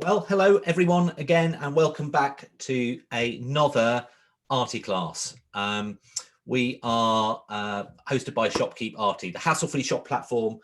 Well, hello everyone again, and welcome back to another Arty class. We are hosted by Shopkeep Arty, the hassle-free shop platform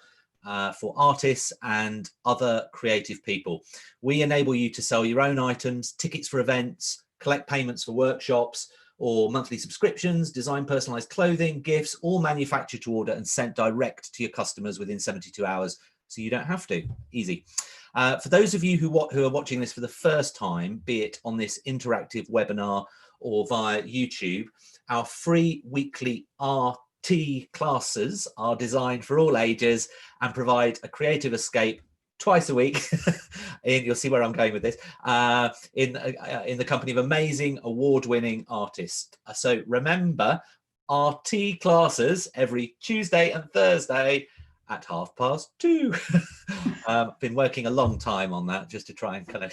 for artists and other creative people. We enable you to sell your own items, tickets for events, collect payments for workshops, or monthly subscriptions, design personalized clothing, gifts, all manufactured to order and sent direct to your customers within 72 hours. So you don't have to. Easy. For those of you who are watching this for the first time, be it on this interactive webinar or via YouTube, our free weekly RT classes are designed for all ages and provide a creative escape twice a week. And you'll see where I'm going with this, in the company of amazing award-winning artists. So remember, RT classes every Tuesday and Thursday at 2:30. I've been working a long time on that just to try and kind of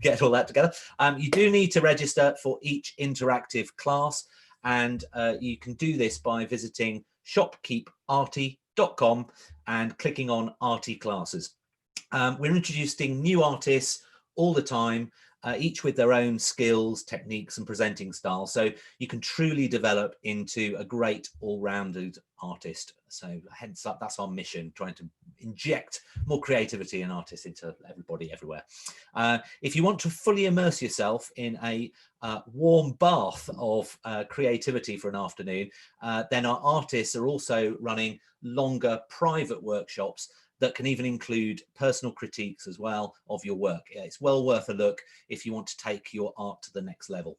get all that together. You do need to register for each interactive class, and you can do this by visiting shopkeeparty.com and clicking on Arty classes. We're introducing new artists all the time, each with their own skills, techniques and presenting style, so you can truly develop into a great all-rounded artist. So hence that's our mission, trying to inject more creativity and artists into everybody everywhere. If you want to fully immerse yourself in a warm bath of creativity for an afternoon, then our artists are also running longer private workshops that can even include personal critiques as well of your work. It's well worth a look if you want to take your art to the next level.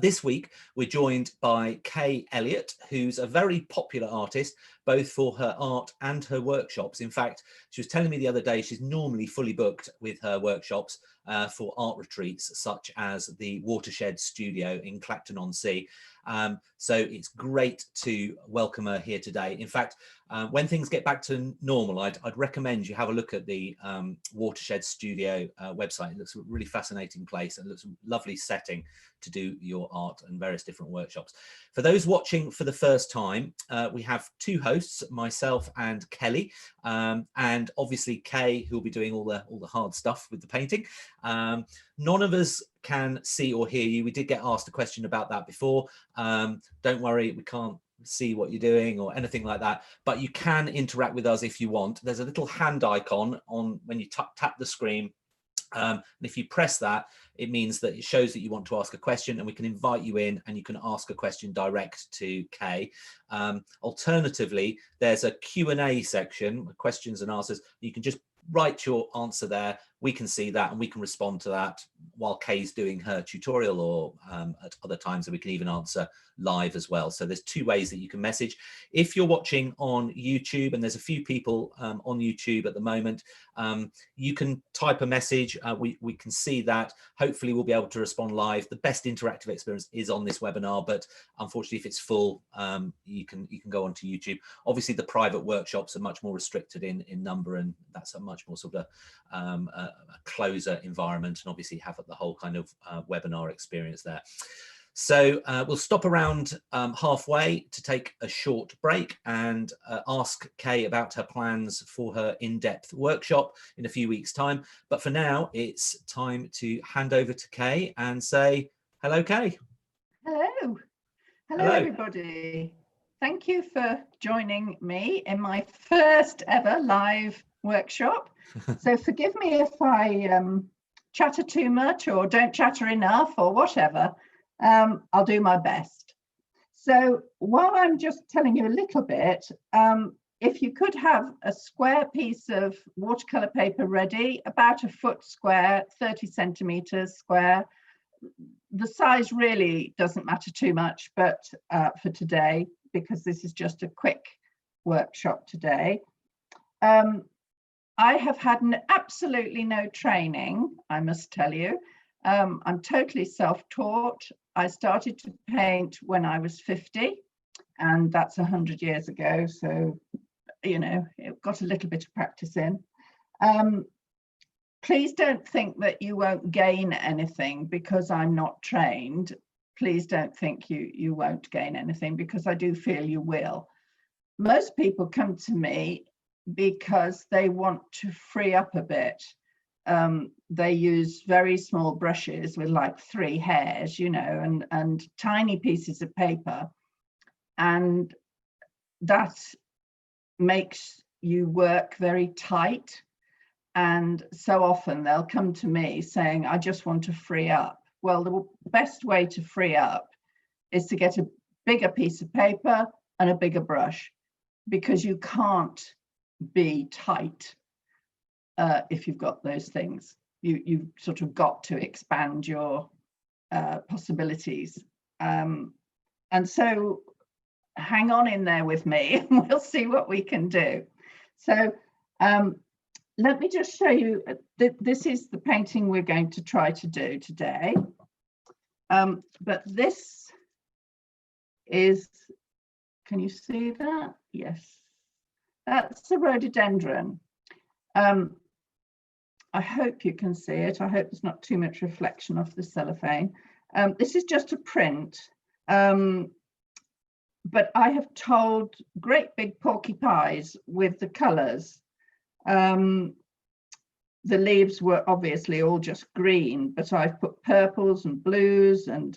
This week, we're joined by Kay Elliott, who's a very popular artist, both for her art and her workshops. In fact, she was telling me the other day she's normally fully booked with her workshops for art retreats, such as the Watershed Studio in Clacton-on-Sea. So it's great to welcome her here today. In fact, when things get back to normal, I'd recommend you have a look at the Watershed Studio website. It looks a really fascinating place and looks a lovely setting to do your art and various different workshops. For those watching for the first time, we have two hosts, myself and Kelly, and obviously Kay, who will be doing all the hard stuff with the painting. None of us can see or hear you. We did get asked a question about that before. Don't worry, we can't see what you're doing or anything like that, but you can interact with us if you want. There's a little hand icon on when you tap the screen, and if you press that, it means that it shows that you want to ask a question, and we can invite you in and you can ask a question direct to Kay. Alternatively, there's a Q&A section, questions and answers. You can just write your answer there. We can see that and we can respond to that while Kay's doing her tutorial, or at other times that we can even answer live as well. So there's two ways that you can message. If you're watching on YouTube, and there's a few people on YouTube at the moment, you can type a message. We can see that. Hopefully we'll be able to respond live. The best interactive experience is on this webinar, but unfortunately if it's full, you can go onto YouTube. Obviously the private workshops are much more restricted in number, and that's a much more sort of a closer environment, and obviously have the whole kind of webinar experience there. So we'll stop around halfway to take a short break and ask Kay about her plans for her in-depth workshop in a few weeks' time. But for now, it's time to hand over to Kay and say, hello, Kay. Hello. Hello, everybody. Thank you for joining me in my first ever live workshop. So forgive me if I chatter too much or don't chatter enough or whatever. I'll do my best. So while I'm just telling you a little bit, if you could have a square piece of watercolor paper ready, about a foot square, 30 centimeters square. The size really doesn't matter too much, but for today, because this is just a quick workshop today. I have had absolutely no training, I must tell you. I'm totally self-taught. I started to paint when I was 50, and that's 100 years ago. So, you know, it got a little bit of practice in. Please don't think that you won't gain anything because I'm not trained. Please don't think you won't gain anything, because I do feel you will. Most people come to me because they want to free up a bit. they use very small brushes with like 3 hairs, you know, and tiny pieces of paper, and that makes you work very tight. And so often they'll come to me saying, I just want to free up. Well, the best way to free up is to get a bigger piece of paper and a bigger brush, because you can't be tight if you've got those things. You've sort of got to expand your possibilities. And so hang on in there with me and we'll see what we can do. So let me just show you, this is the painting we're going to try to do today. But this is, can you see that? Yes, that's a rhododendron. I hope you can see it. I hope there's not too much reflection off the cellophane. This is just a print, but I have told great big porcupines with the colours. The leaves were obviously all just green, but I've put purples and blues and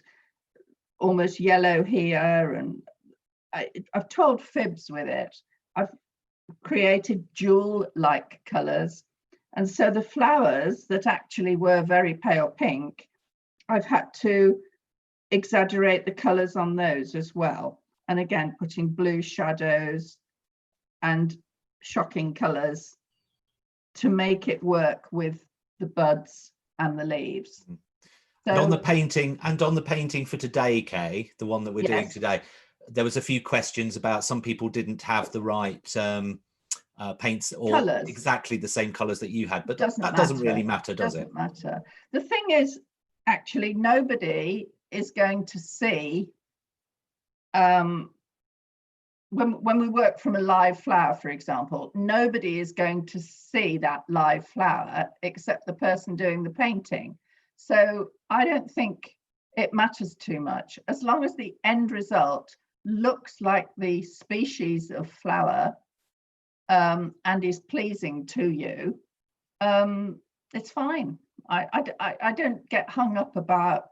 almost yellow here, and I've told fibs with it. I've created jewel-like colours, and so the flowers that actually were very pale pink, I've had to exaggerate the colours on those as well, and again putting blue shadows and shocking colours to make it work with the buds and the leaves. So, and on the painting for today, Kay, the one that we're doing today, there was a few questions about some people didn't have the right paints or colours, exactly the same colours that you had, but that doesn't really matter, does it? Doesn't matter. The thing is, actually, nobody is going to see when we work from a live flower, for example, nobody is going to see that live flower except the person doing the painting. So I don't think it matters too much, as long as the end result looks like the species of flower and is pleasing to you. It's fine. I don't get hung up about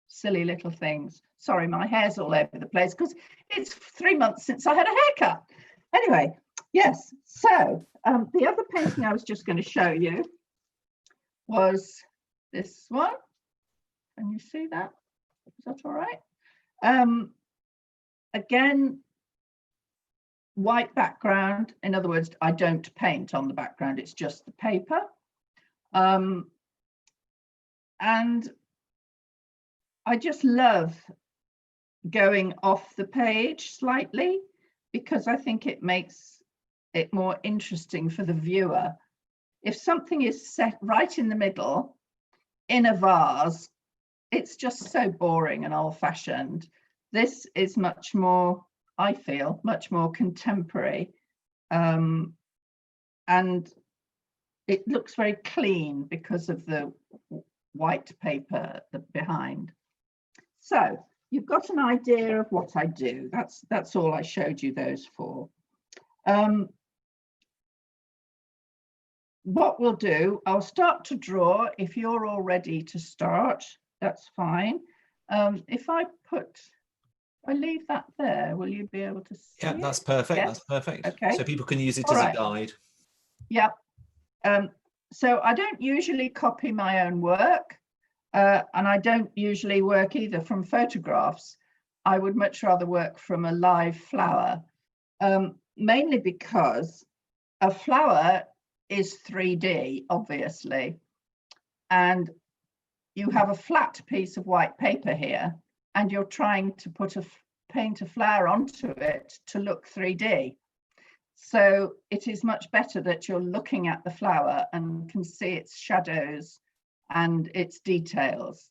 silly little things. Sorry, my hair's all over the place because it's 3 months since I had a haircut. Anyway, yes, so the other painting I was just going to show you was this one. Can you see that? Is that all right? Again, white background. In other words, I don't paint on the background, it's just the paper. And I just love going off the page slightly, because I think it makes it more interesting for the viewer. If something is set right in the middle in a vase, it's just so boring and old-fashioned. This is much more, I feel, much more contemporary, and it looks very clean because of the white paper behind. So you've got an idea of what I do. That's all I showed you those for. What we'll do, I'll start to draw. If you're all ready to start, that's fine. If I leave that there, will you be able to see? Yeah, that's perfect. Yes? That's perfect. Okay. So people can use it All as right. a guide. Yeah. So I don't usually copy my own work, and I don't usually work either from photographs. I would much rather work from a live flower, mainly because a flower is 3D, obviously, and you have a flat piece of white paper here, and you're trying to paint a flower onto it to look 3D. So it is much better that you're looking at the flower and can see its shadows and its details.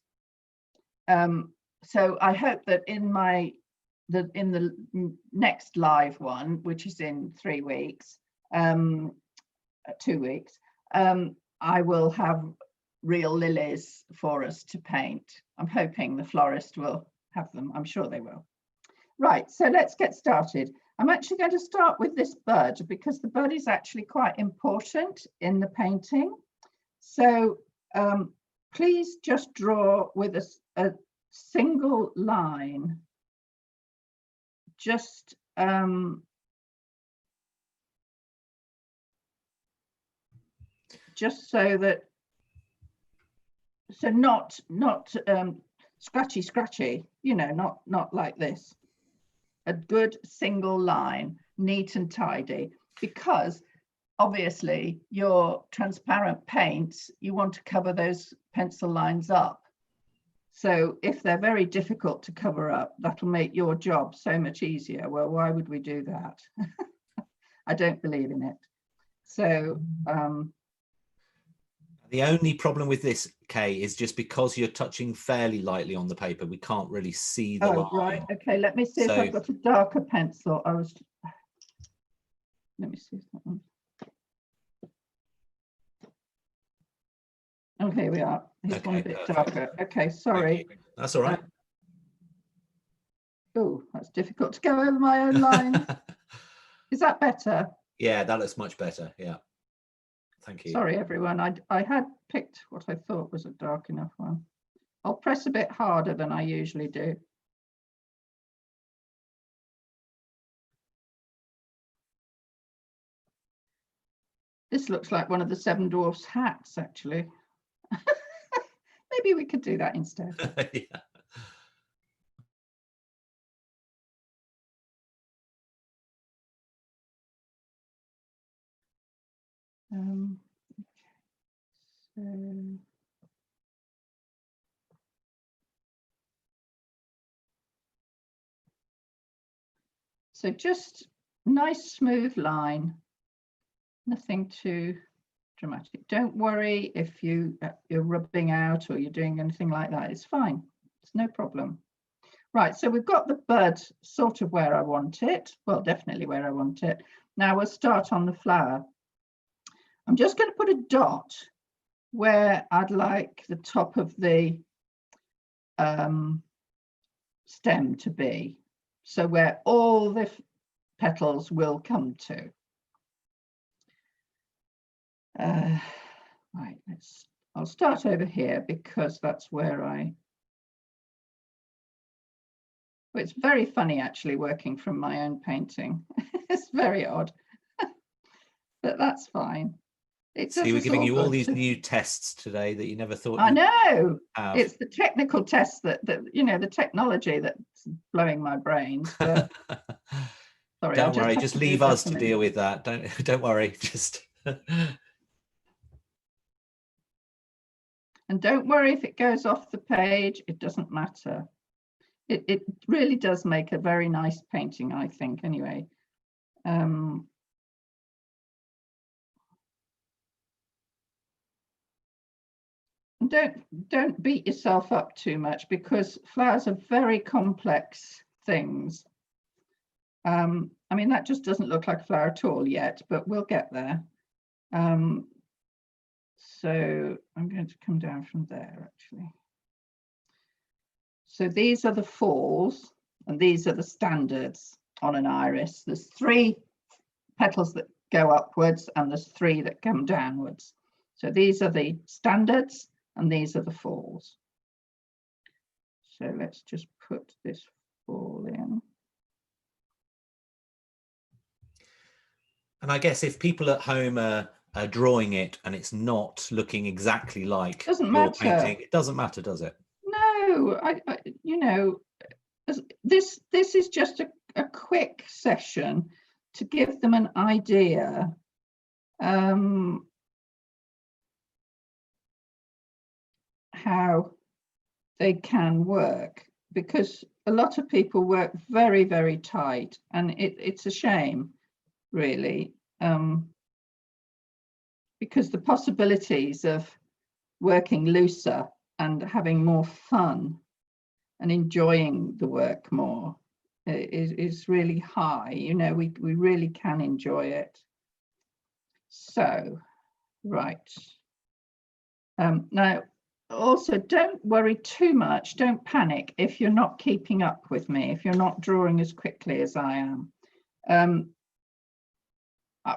So I hope that in the next live one, which is in 3 weeks, 2 weeks, I will have real lilies for us to paint. I'm hoping the florist will have them. I'm sure they will. Right, so let's get started. I'm actually going to start with this bud because the bud is actually quite important in the painting. So please just draw with a single line, just so that, so not scratchy, you know, not like this. A good single line, neat and tidy, because obviously your transparent paints, you want to cover those pencil lines up. So if they're very difficult to cover up, that'll make your job so much easier. Well, why would we do that? I don't believe in it. So the only problem with this, Kay, is just because you're touching fairly lightly on the paper, we can't really see the line. Right. Okay, let me see if I've got a darker pencil. Let me see if that one. Oh, here we are. Here's one a bit darker. Okay, sorry. That's all right. Oh, that's difficult to go over my own line. Is that better? Yeah, that looks much better. Yeah. Thank you. Sorry, everyone. I had picked what I thought was a dark enough one. I'll press a bit harder than I usually do. This looks like one of the Seven Dwarfs hats, actually. Maybe we could do that instead. Yeah. So just nice smooth line, nothing too dramatic. Don't worry if you're rubbing out or you're doing anything like that. It's fine. It's no problem. Right, so we've got the bud sort of where I want it. Well, definitely where I want it. Now we'll start on the flower. I'm just going to put a dot where I'd like the top of the stem to be. So where all the petals will come to. Right, I'll start over here because that's where well, it's very funny actually working from my own painting. It's very odd, but that's fine. See, we're giving you all these new tests today that you never thought. I know. It's the technical tests that you know, the technology that's blowing my brains. But sorry, don't worry, just leave us to deal with that. Don't worry, just. And don't worry if it goes off the page. It doesn't matter. It really does make a very nice painting, I think. Anyway. Don't beat yourself up too much because flowers are very complex things. I mean, that just doesn't look like a flower at all yet, but we'll get there. So I'm going to come down from there actually. So these are the falls and these are the standards on an iris. There's 3 petals that go upwards and there's 3 that come downwards. So these are the standards and these are the falls. So let's just put this fall in. And I guess if people at home are drawing it and it's not looking exactly like your painting, it doesn't matter, does it? No, you know, this is just a quick session to give them an idea. How they can work, because a lot of people work very, very tight, and it's a shame, really, because the possibilities of working looser and having more fun and enjoying the work more is really high. You know, we really can enjoy it. So, right. Now, also, don't worry too much. Don't panic if you're not keeping up with me, if you're not drawing as quickly as I am.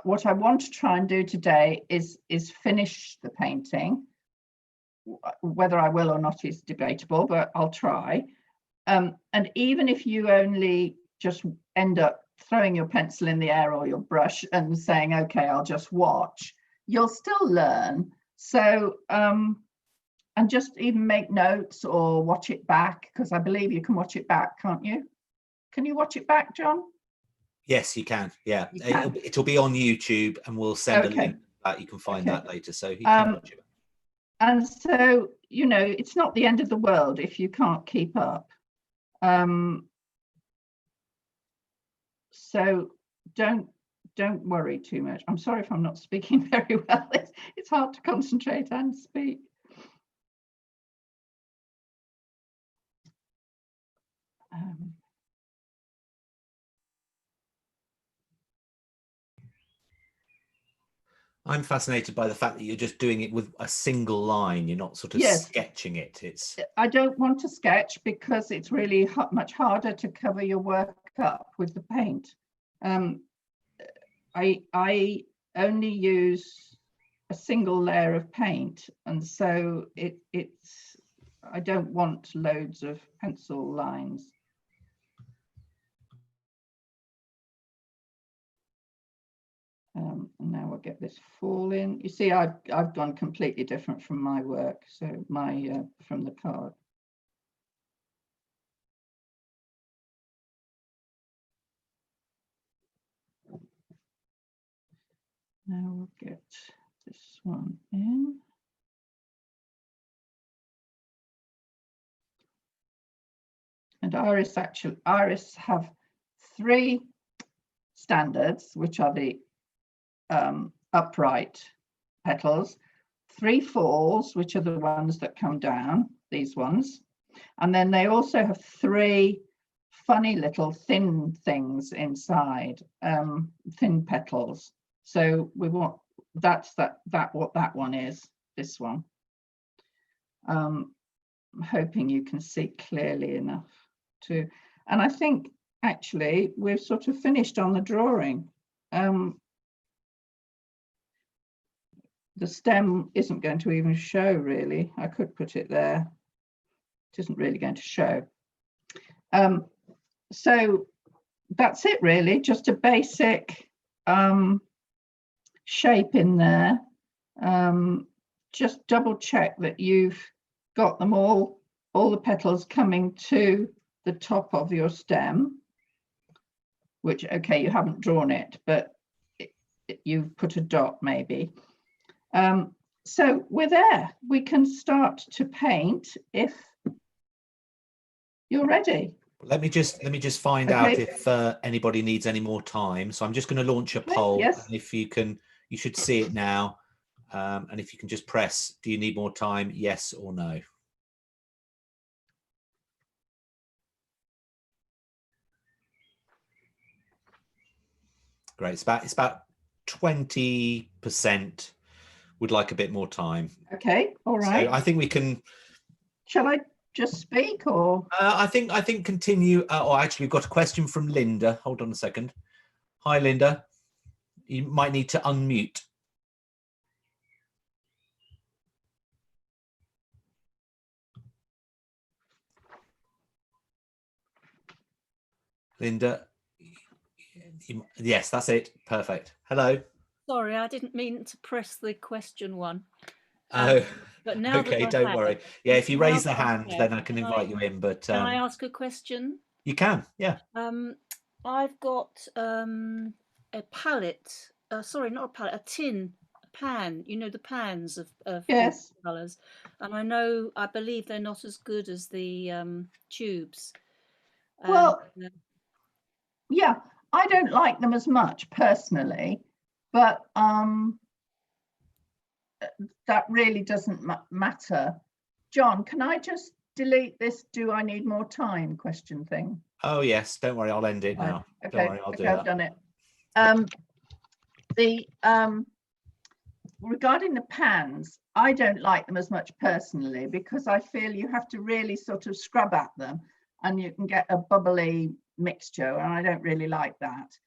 what I want to try and do today is finish the painting. Whether I will or not is debatable, but I'll try. And even if you only just end up throwing your pencil in the air or your brush and saying, okay, I'll just watch, you'll still learn. So, and just even make notes or watch it back, because I believe you can watch it back, can't you? Can you watch it back, John? Yes, you can. Yeah, You can. it'll be on YouTube, and we'll send a link that you can find that later, so you can watch it. And so, you know, it's not the end of the world if you can't keep up. So don't worry too much. I'm sorry if I'm not speaking very well. It's hard to concentrate and speak. I'm fascinated by the fact that you're just doing it with a single line. You're not sort of sketching it. I don't want to sketch because it's really much harder to cover your work up with the paint. I only use a single layer of paint, and so I don't want loads of pencil lines. And now we'll get this fall in. You see, I've gone completely different from my work, so from the card. Now we'll get this one in. And Iris have 3 standards, which are the upright petals, 3 falls, which are the ones that come down, these ones, and then they also have 3 funny little thin things inside, thin petals. So we want what that one is, this one. I'm hoping you can see clearly enough to, and I think actually we've sort of finished on the drawing. The stem isn't going to even show really. I could put it there. It isn't really going to show. So that's it really, just a basic shape in there. Just double check that you've got them all the petals coming to the top of your stem, which, okay, you haven't drawn it, but you've put a dot maybe. So we're there. We can start to paint if you're ready. Let me just find out if anybody needs any more time. So I'm just going to launch a poll. Yes. And if you can, you should see it now. And if you can just press, do you need more time? Yes or no? Great. It's about 20% would like a bit more time. Okay. All right. So I think we can. Shall I just speak or? I think continue. Or actually, we've got a question from Linda. Hold on a second. Hi, Linda. You might need to unmute. Linda. Yes, that's it. Perfect. Hello. Sorry, I didn't mean to press the question one. Oh, but now okay, don't worry. Yeah, if you raise the hand, then I can invite you in. But can I ask a question? You can, yeah. I've got a palette. Sorry, not a palette. A tin, a pan. You know the pans of yes colours, and I believe they're not as good as the tubes. Well, yeah, I don't like them as much personally, but that really doesn't matter. John, can I just delete this do I need more time question thing? Oh yes, don't worry, I'll end it now. Okay, don't worry, I'll do that. I've done it. Regarding the pans, I don't like them as much personally because I feel you have to really sort of scrub at them and you can get a bubbly mixture, and I don't really like that.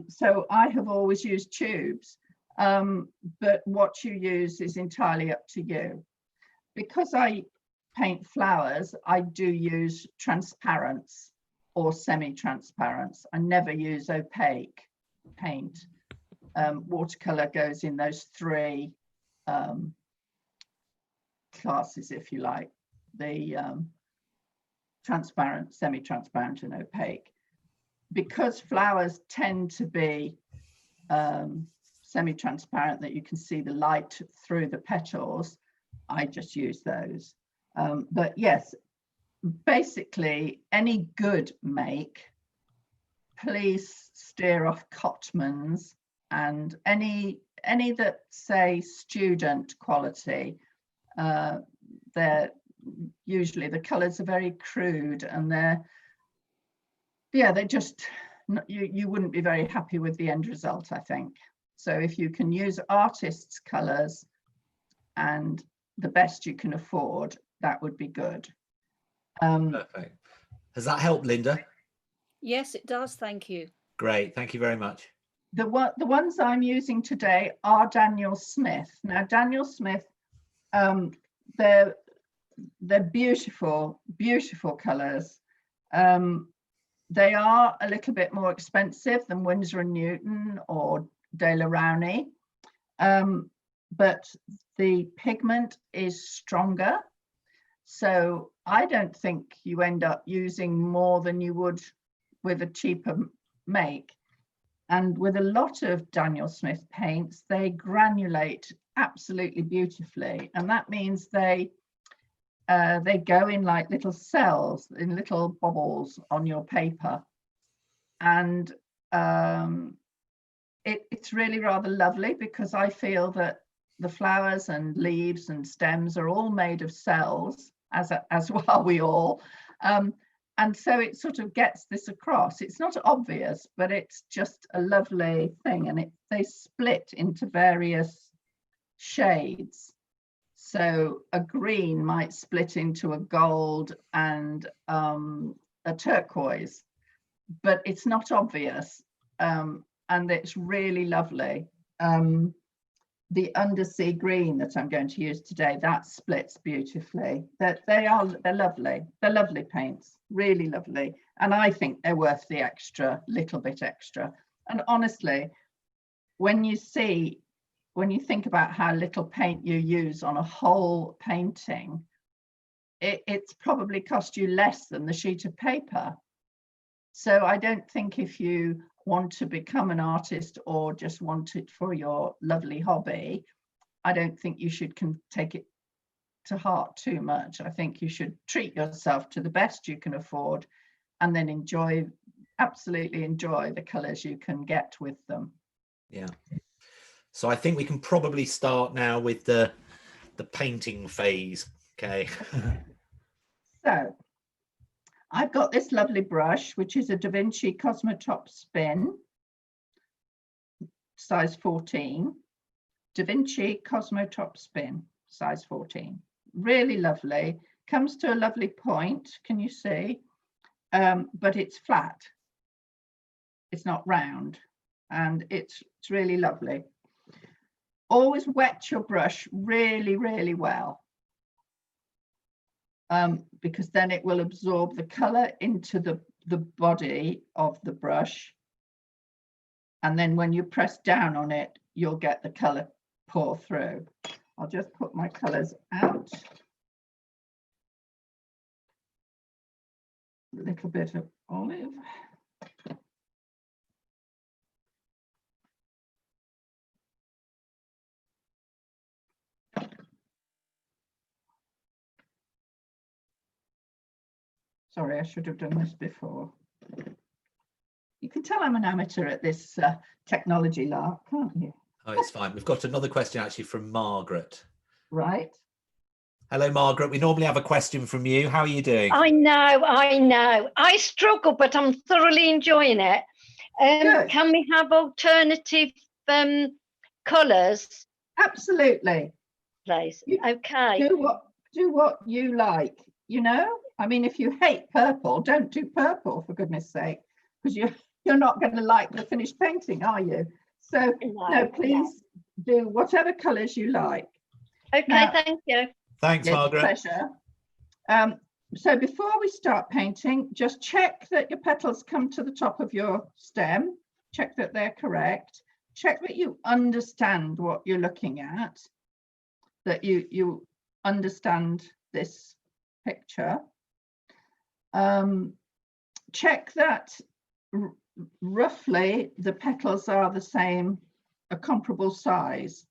So I have always used tubes, but what you use is entirely up to you. Because I paint flowers, I do use transparents or semi-transparents. I never use opaque paint. Watercolor goes in those three classes, if you like, the transparent, semi-transparent and opaque. Because flowers tend to be semi-transparent, that you can see the light through the petals, I just use those. But yes, basically any good make, please steer off Cotmans and any that say student quality. They're usually, the colors are very crude, and they're just, you wouldn't be very happy with the end result, I think. So if you can use artists' colors and the best you can afford, that would be good. Perfect. Has that helped, Linda? Yes, it does. Thank you. Great. Thank you very much. The ones I'm using today are Daniel Smith. Now, Daniel Smith, they're beautiful, beautiful colors. They are a little bit more expensive than Winsor and Newton or De La Rowney, but the pigment is stronger. So I don't think you end up using more than you would with a cheaper make. And with a lot of Daniel Smith paints, they granulate absolutely beautifully. And that means they go in like little cells, in little bubbles on your paper. And it's really rather lovely, because I feel that the flowers and leaves and stems are all made of cells, as are we all. And so it sort of gets this across. It's not obvious, but it's just a lovely thing. And they split into various shades. So a green might split into a gold and a turquoise, but it's not obvious. And it's really lovely. The undersea green that I'm going to use today, that splits beautifully. They're lovely. They're lovely paints, really lovely. And I think they're worth the little bit extra. And honestly, when you think about how little paint you use on a whole painting, it's probably cost you less than the sheet of paper. So I don't think, if you want to become an artist or just want it for your lovely hobby, I don't think you should take it to heart too much. I think you should treat yourself to the best you can afford, and then absolutely enjoy the colors you can get with them. Yeah. So I think we can probably start now with the painting phase. Okay. So I've got this lovely brush, which is a Da Vinci Cosmotop Spin, size 14. Da Vinci Cosmotop Spin, size 14. Really lovely. Comes to a lovely point, can you see? But it's flat. It's not round, and it's really lovely. Always wet your brush really, really well, because then it will absorb the color into the body of the brush. And then when you press down on it, you'll get the color pour through. I'll just put my colors out. A little bit of olive. Sorry, I should have done this before. You can tell I'm an amateur at this technology lark, can't you? Oh, it's fine. We've got another question actually from Margaret. Right. Hello, Margaret. We normally have a question from you. How are you doing? I know. I struggle, but I'm thoroughly enjoying it. Can we have alternative colours? Absolutely. Please. Okay. Do what you like, you know? I mean, if you hate purple, don't do purple, for goodness sake, because you're not going to like the finished painting, are you? So no, please do whatever colours you like. Okay, now, thank you. Thanks, it's Margaret. a pleasure. So before we start painting, just check that your petals come to the top of your stem. Check that they're correct. Check that you understand what you're looking at, that you understand this picture. Check that roughly the petals are the same, a comparable size.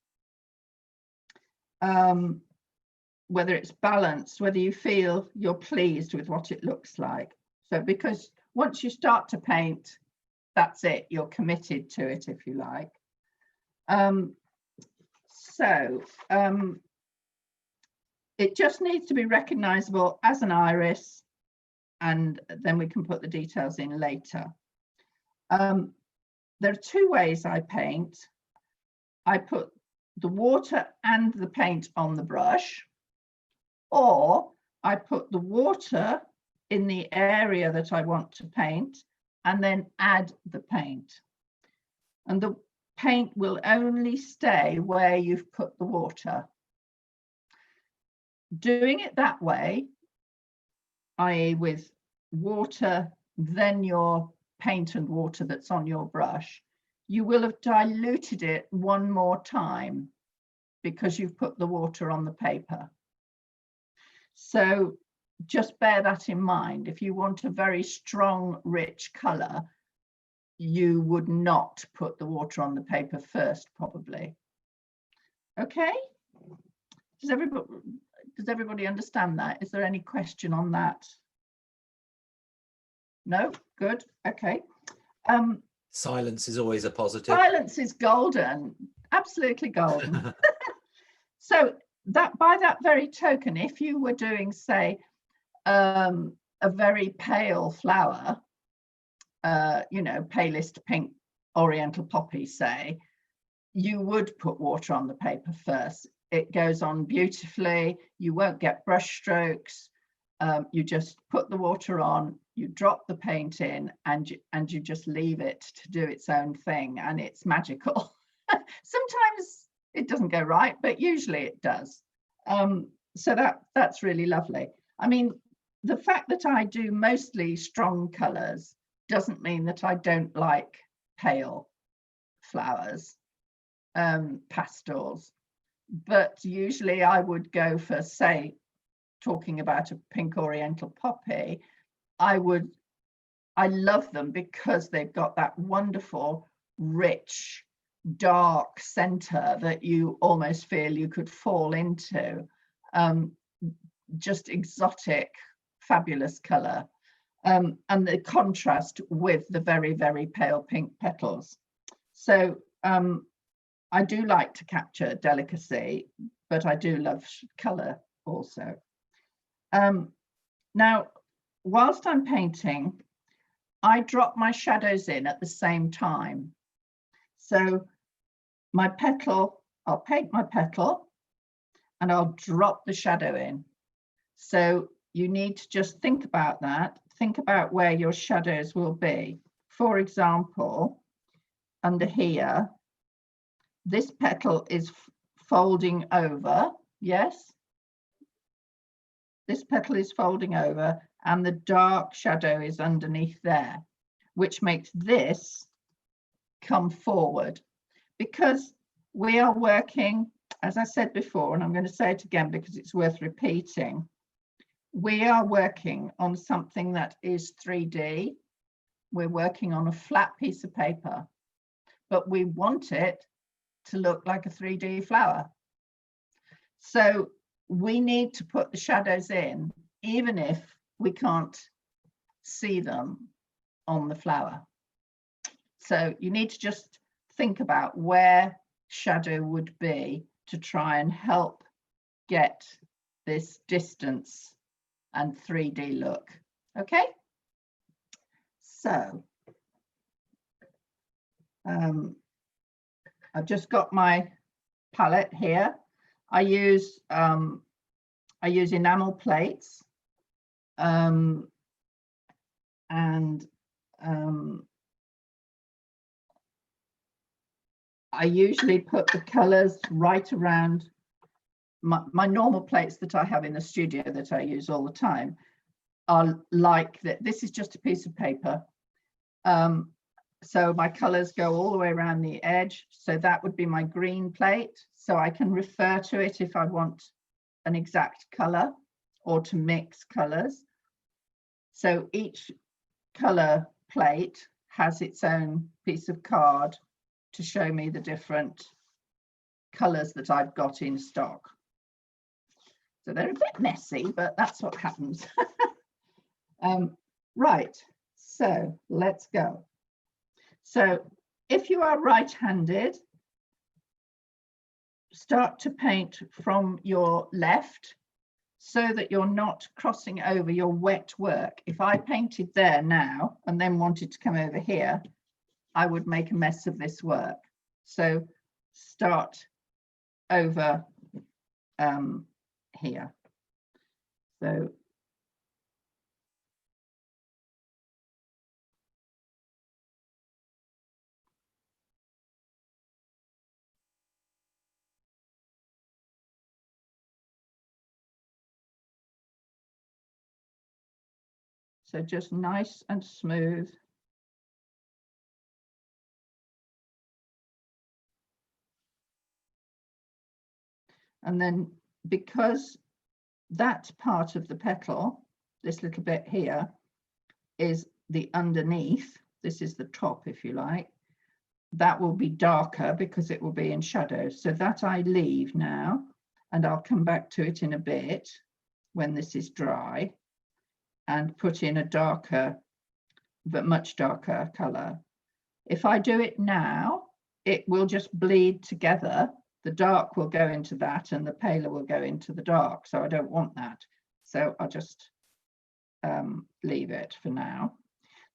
Whether it's balanced, whether you feel you're pleased with what it looks like. So because once you start to paint, that's it, you're committed to it, if you like. It just needs to be recognizable as an iris, and then we can put the details in later. There are two ways I paint. I put the water and the paint on the brush, or I put the water in the area that I want to paint and then add the paint. And the paint will only stay where you've put the water. Doing it that way, i.e. with water, then your paint and water that's on your brush, you will have diluted it one more time because you've put the water on the paper. So just bear that in mind. If you want a very strong, rich colour, you would not put the water on the paper first, probably. Okay? Does everybody understand that? Is there any question on that? No? Good. Okay. Silence is always a positive. Silence is golden. Absolutely golden. So that by that very token, if you were doing, say, a very pale flower, you know, palest pink oriental poppy, say, you would put water on the paper first. It goes on beautifully. You won't get brush strokes. You just put the water on, you drop the paint in, and you just leave it to do its own thing, and it's magical. Sometimes it doesn't go right, but usually it does. So that's really lovely. I mean, the fact that I do mostly strong colours doesn't mean that I don't like pale flowers, pastels, but usually I would go for, say, talking about a pink oriental poppy, I love them because they've got that wonderful, rich, dark center that you almost feel you could fall into. Just exotic, fabulous color. And the contrast with the very, very pale pink petals. So I do like to capture delicacy, but I do love color also. Now, whilst I'm painting, I drop my shadows in at the same time. So my petal, I'll paint my petal and I'll drop the shadow in. So you need to just think about that. Think about where your shadows will be. For example, under here, this petal is folding over, yes? This petal is folding over and the dark shadow is underneath there, which makes this come forward. Because we are working, as I said before, and I'm going to say it again because it's worth repeating, we are working on something that is 3D. We're working on a flat piece of paper, but we want it to look like a 3D flower. So we need to put the shadows in, even if we can't see them on the flower. So you need to just think about where shadow would be to try and help get this distance and 3D look. Okay, so I've just got my palette here. I use enamel plates, and I usually put the colors right around my normal plates that I have in the studio that I use all the time are like that. This is just a piece of paper. So my colors go all the way around the edge. So that would be my green plate. So I can refer to it if I want an exact color or to mix colors. So each color plate has its own piece of card to show me the different colors that I've got in stock. So they're a bit messy, but that's what happens. Right, so let's go. So if you are right-handed, start to paint from your left so that you're not crossing over your wet work. If I painted there now and then wanted to come over here, I would make a mess of this work. So start over here. So just nice and smooth. And then because that part of the petal, this little bit here, is the underneath, this is the top if you like, that will be darker because it will be in shadow. So that I leave now, and I'll come back to it in a bit when this is dry and put in a darker, but much darker color. If I do it now, it will just bleed together. The dark will go into that and the paler will go into the dark. So I don't want that. So I'll just leave it for now.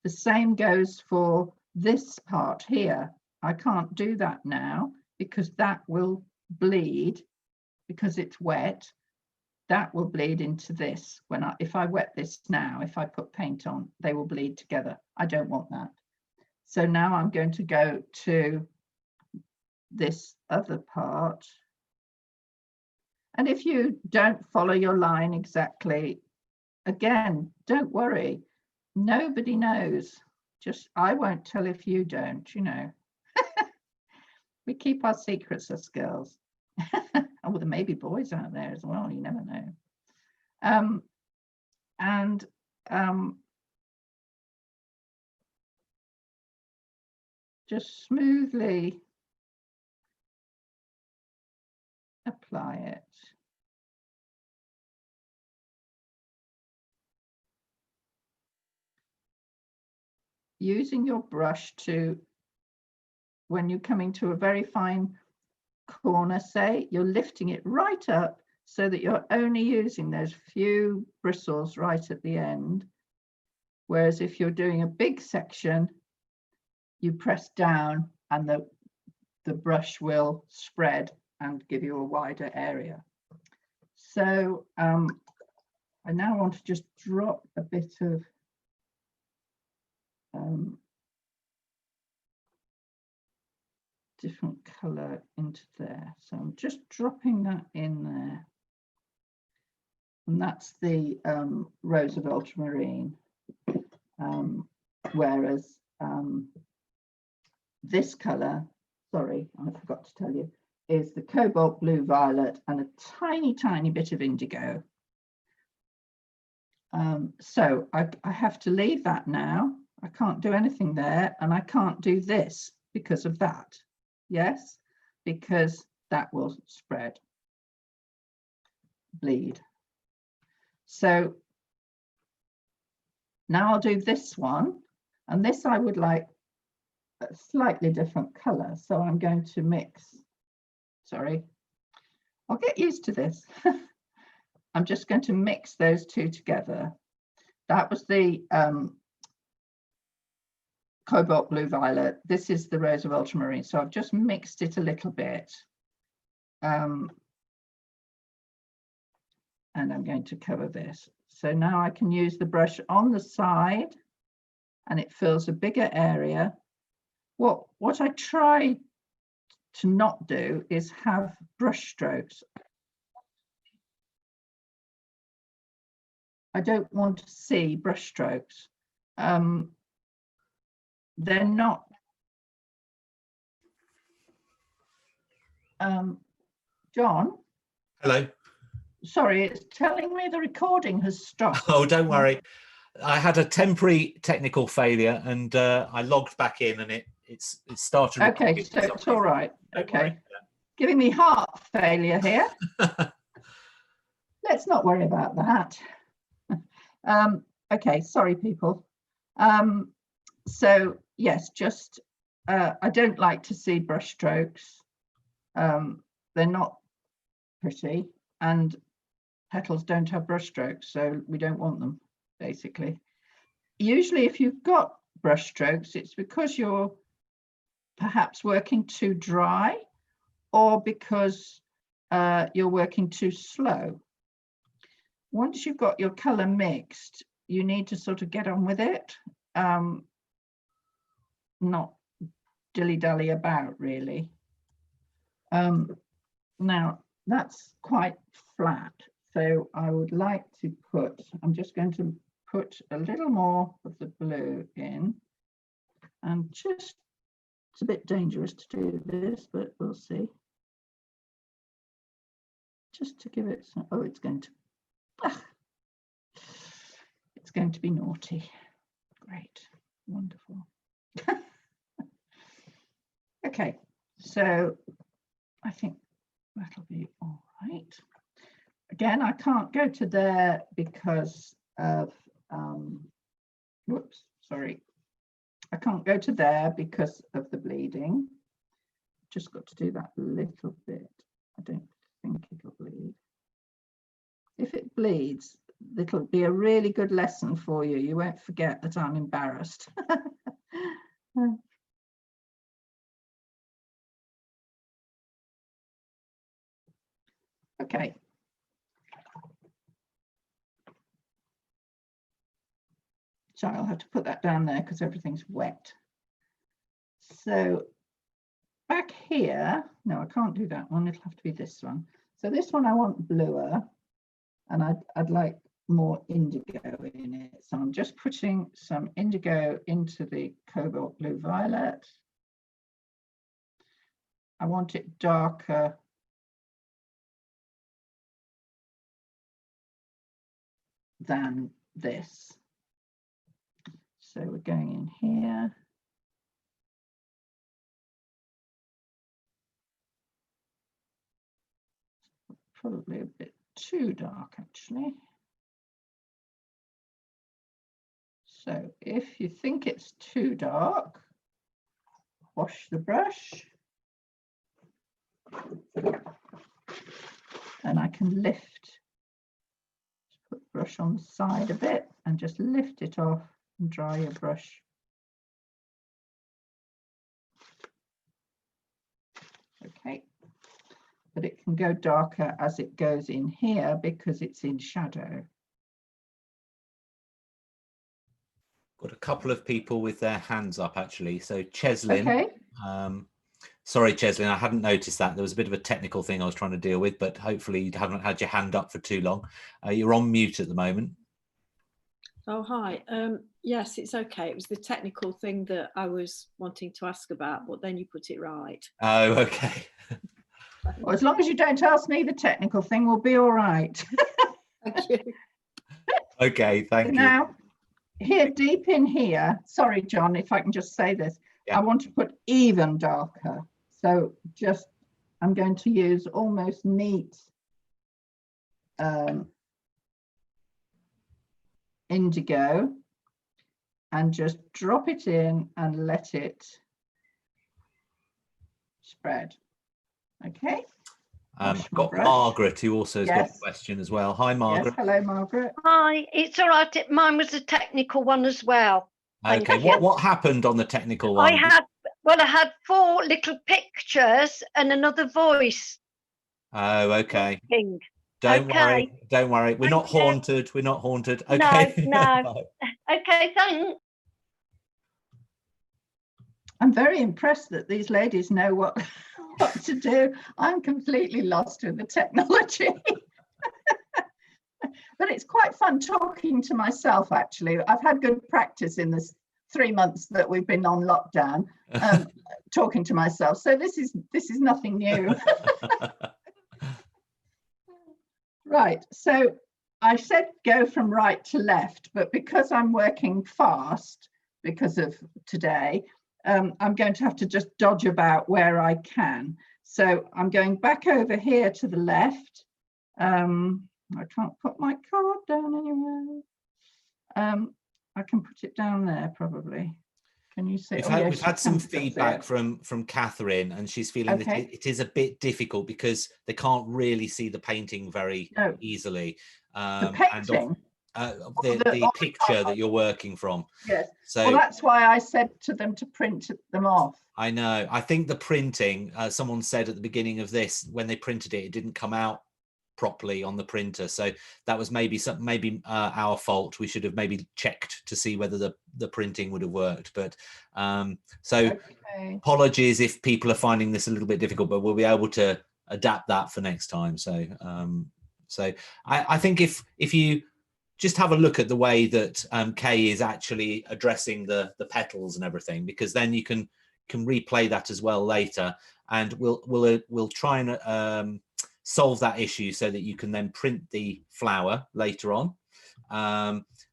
The same goes for this part here. I can't do that now because that will bleed because it's wet. That will bleed into this. If I wet this now, if I put paint on, they will bleed together. I don't want that. So now I'm going to go to this other part. And if you don't follow your line exactly, again, don't worry. Nobody knows. Just, I won't tell if you don't, you know. We keep our secrets as girls. Oh, well, there may be boys out there as well, you never know. Just smoothly apply it. Using your brush to, when you're coming to a very fine corner, say, you're lifting it right up so that you're only using those few bristles right at the end. Whereas if you're doing a big section, you press down and the brush will spread and give you a wider area. So I now want to just drop a bit of different color into there. So I'm just dropping that in there. And that's the rose of ultramarine. Whereas this color, sorry, I forgot to tell you, is the cobalt blue violet and a tiny, tiny bit of indigo. So I have to leave that now. I can't do anything there, and I can't do this because of that. Yes, because that will spread, bleed. So now I'll do this one, and this I would like a slightly different color. So I'm going to mix, sorry, I'll get used to this. I'm just going to mix those two together. That was the cobalt blue violet. This is the rose of ultramarine. So I've just mixed it a little bit. And I'm going to cover this. So now I can use the brush on the side and it fills a bigger area. What I try to not do is have brush strokes. I don't want to see brush strokes. They're not. John? Hello. Sorry, it's telling me the recording has stopped. Oh, don't worry. I had a temporary technical failure and I logged back in and it started. Okay, so it's all right. Okay. Worry. Giving me heart failure here. Let's not worry about that. Okay, sorry, people. So yes, just I don't like to see brush strokes. They're not pretty, and petals don't have brush strokes, so we don't want them, basically. Usually if you've got brush strokes, it's because you're perhaps working too dry or because you're working too slow. Once you've got your colour mixed, you need to sort of get on with it, not dilly-dally about, really. Now, that's quite flat, so I would like to put, I'm just going to put a little more of the blue in, and just, it's a bit dangerous to do this, but we'll see. Just to give it some, oh, it's going to be naughty. Great, wonderful. Okay, so I think that'll be all right. Again, I can't go to there because of, whoops, sorry. I can't go to there because of the bleeding. Just got to do that a little bit. I don't think it'll bleed. If it bleeds, it'll be a really good lesson for you. You won't forget that I'm embarrassed. Okay. So I'll have to put that down there because everything's wet. So back here, no, I can't do that one. It'll have to be this one. So this one I want bluer, and I'd like more indigo in it. So I'm just putting some indigo into the cobalt blue violet. I want it darker than this. So we're going in here. Probably a bit too dark, actually. So if you think it's too dark, wash the brush. And I can lift, put the brush on the side a bit and just lift it off and dry your brush. Okay, but it can go darker as it goes in here because it's in shadow. Got a couple of people with their hands up, actually. So Cheslin, okay. Sorry, Cheslin, I hadn't noticed that. There was a bit of a technical thing I was trying to deal with, but hopefully you haven't had your hand up for too long. You're on mute at the moment. Oh, hi. Yes, it's okay. It was the technical thing that I was wanting to ask about, but then you put it right. Oh, okay. Well, as long as you don't ask me the technical thing, we'll be all right. Thank you. Okay, thank you. Now, here, deep in here, sorry, John, if I can just say this, yeah. I want to put even darker. So just, I'm going to use almost neat indigo and just drop it in and let it spread. Okay. I've got Margaret, who also has got a question as well. Hi, Margaret. Yes, hello, Margaret. Hi, it's all right. Mine was a technical one as well. Okay, what happened on the technical one? I had 4 little pictures and another voice. Oh, okay. Talking. Don't worry. We're not haunted. We're not haunted. Okay. No. Okay, thanks. I'm very impressed that these ladies know what what to do. I'm completely lost with the technology. But it's quite fun talking to myself, actually. I've had good practice in this 3 months that we've been on lockdown, talking to myself. So this is nothing new. Right, so I said go from right to left, but because I'm working fast because of today, I'm going to have to just dodge about where I can. So I'm going back over here to the left. I can't put my card down anywhere. I can put it down there probably. Can you see? We've had some feedback from Catherine, and she's feeling that it is a bit difficult because they can't really see the painting very easily. The painting? The picture that you're working from. Yes. So well, that's why I said to them to print them off. I know. I think the printing, someone said at the beginning of this, when they printed it, it didn't come out properly on the printer, so that was maybe our fault. We should have maybe checked to see whether the printing would have worked, but apologies if people are finding this a little bit difficult, but we'll be able to adapt that for next time. So I think if you just have a look at the way that Kay is actually addressing the petals and everything, because then you can replay that as well later, and we'll try and solve that issue so that you can then print the flower later on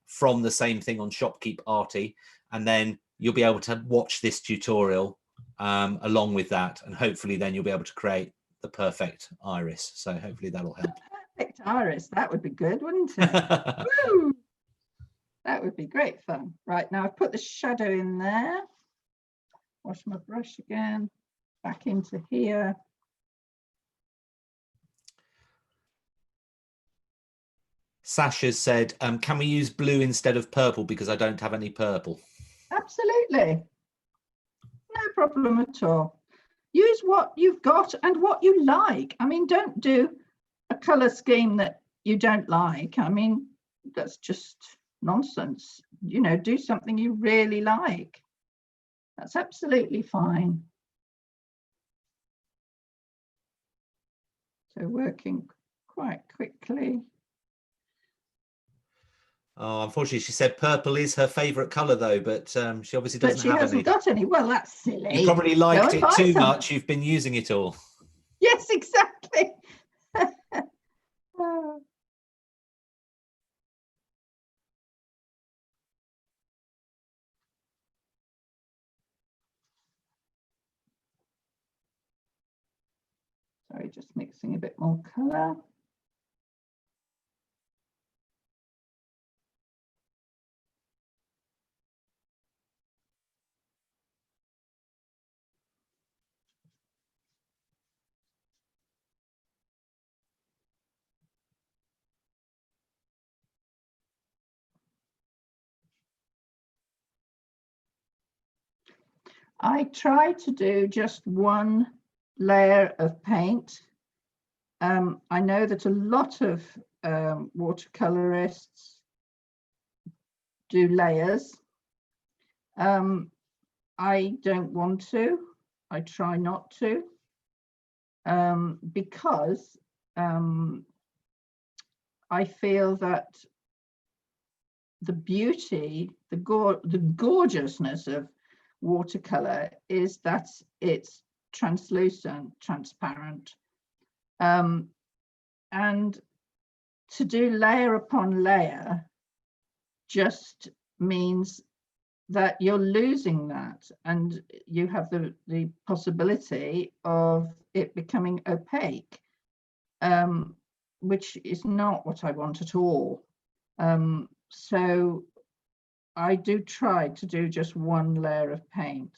from the same thing on Shopkeep Arty, and then you'll be able to watch this tutorial along with that, and hopefully then you'll be able to create the perfect iris. So hopefully that'll help. Perfect iris, that would be good, wouldn't it? Woo! That would be great fun. Right, now I've put the shadow in there. Wash my brush again, back into here. Sasha said, can we use blue instead of purple because I don't have any purple? Absolutely. No problem at all. Use what you've got and what you like. I mean, don't do a colour scheme that you don't like. I mean, that's just nonsense. You know, do something you really like. That's absolutely fine. So working quite quickly. Oh, unfortunately, she said purple is her favourite colour, though, but she obviously doesn't have any. But she hasn't got any. Well, that's silly. You probably liked it too much. You've been using it all. Yes, exactly. Sorry, just mixing a bit more colour. I try to do just one layer of paint. I know that a lot of watercolorists do layers. I don't want to. I try not to, because I feel that the beauty, the gorgeousness of watercolor is that it's translucent, transparent, and to do layer upon layer just means that you're losing that, and you have the possibility of it becoming opaque, which is not what I want at all. So I do try to do just one layer of paint.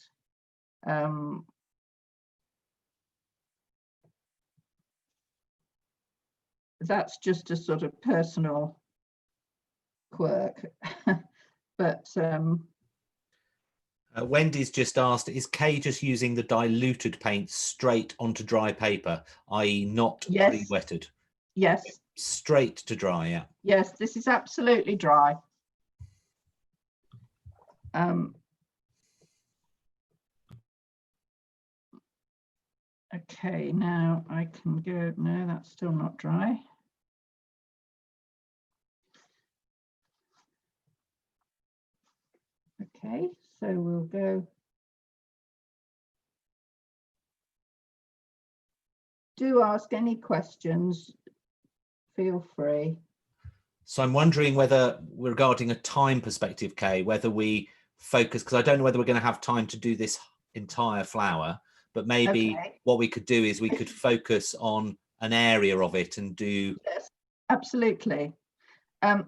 That's just a sort of personal quirk. But Wendy's just asked, is Kay just using the diluted paint straight onto dry paper, i.e. not pre-wetted? Yes. Straight to dry, yeah. Yes, this is absolutely dry. Okay, now I can go, no, that's still not dry. Okay, so we'll go. Do ask any questions, feel free. So I'm wondering whether, regarding a time perspective, Kay, whether we focus, because I don't know whether we're going to have time to do this entire flower, but maybe Okay. what we could do is we could focus on an area of it and do. Yes, absolutely.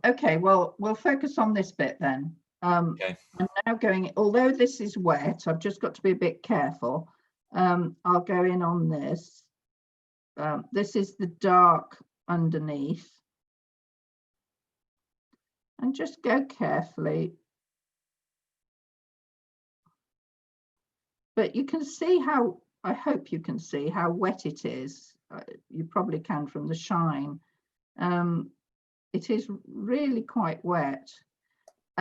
Okay, well, we'll focus on this bit then. Okay. I'm now going, although this is wet, I've just got to be a bit careful. I'll go in on this. This is the dark underneath. And just go carefully. But you can see how, I hope you can see how wet it is. You probably can from the shine. It is really quite wet.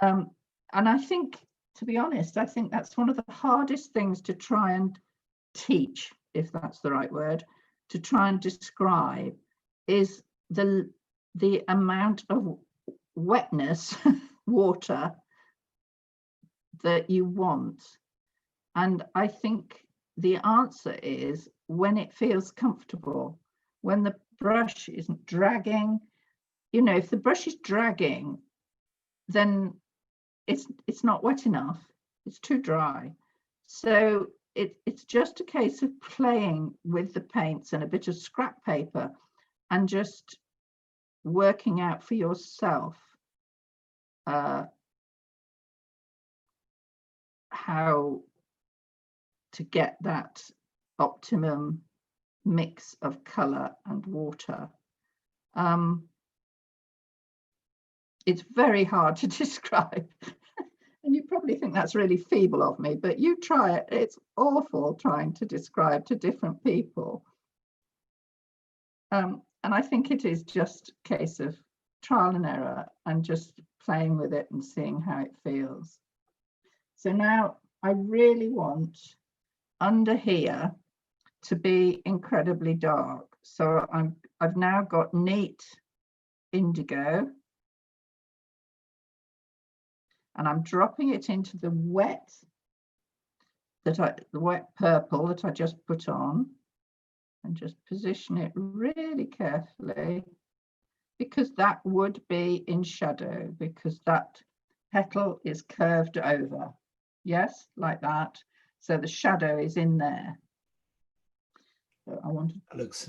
And I think, to be honest, I think that's one of the hardest things to try and teach, if that's the right word, to try and describe, is the amount of wetness, water, that you want. And I think the answer is when it feels comfortable, when the brush isn't dragging. You know, if the brush is dragging, then it's not wet enough, it's too dry. So it's just a case of playing with the paints and a bit of scrap paper and just working out for yourself how to get that optimum mix of colour and water. It's very hard to describe. And you probably think that's really feeble of me, but you try it. It's awful trying to describe to different people. And I think it is just a case of trial and error and just playing with it and seeing how it feels. So now I really want under here to be incredibly dark. So I've now got neat indigo. And I'm dropping it into the wet purple that I just put on, and just position it really carefully, because that would be in shadow, because that petal is curved over. Yes, like that. So the shadow is in there. So I want to.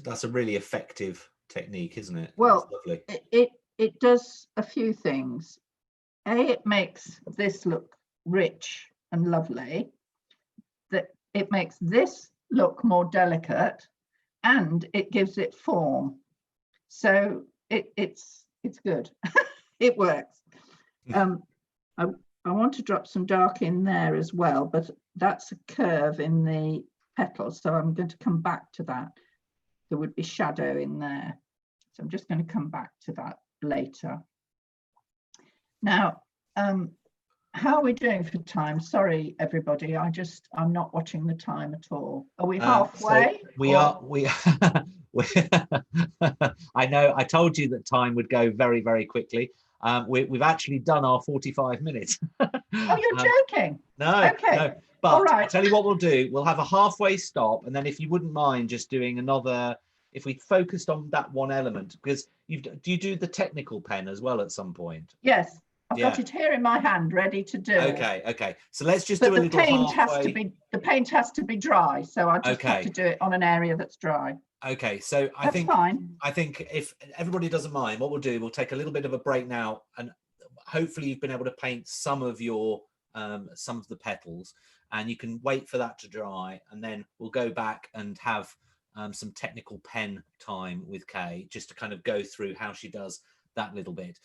That's a really effective technique, isn't it? Well, lovely. It does a few things. It makes this look rich and lovely, that it makes this look more delicate, and it gives it form. So it's good. It works. I want to drop some dark in there as well, but that's a curve in the petal, so I'm going to come back to that. There would be shadow in there, so I'm just going to come back to that later. Now, how are we doing for time? Sorry, everybody. I'm not watching the time at all. Are we halfway? So we are. I know. I told you that time would go very, very quickly. We've actually done our 45 minutes. Oh, you're joking? No. Okay. No. But all right. I'll tell you what we'll do. We'll have a halfway stop, and then if you wouldn't mind just doing another. If we focused on that one element, because do you do the technical pen as well at some point? Yes. I've got it here in my hand, ready to do. Okay. So let's just do a little halfway. The paint has to be dry, so I just have to do it on an area that's dry. Okay, so I think if everybody doesn't mind, what we'll do, we'll take a little bit of a break now, and hopefully you've been able to paint some of your some of the petals, and you can wait for that to dry, and then we'll go back and have some technical pen time with Kay, just to kind of go through how she does that little bit.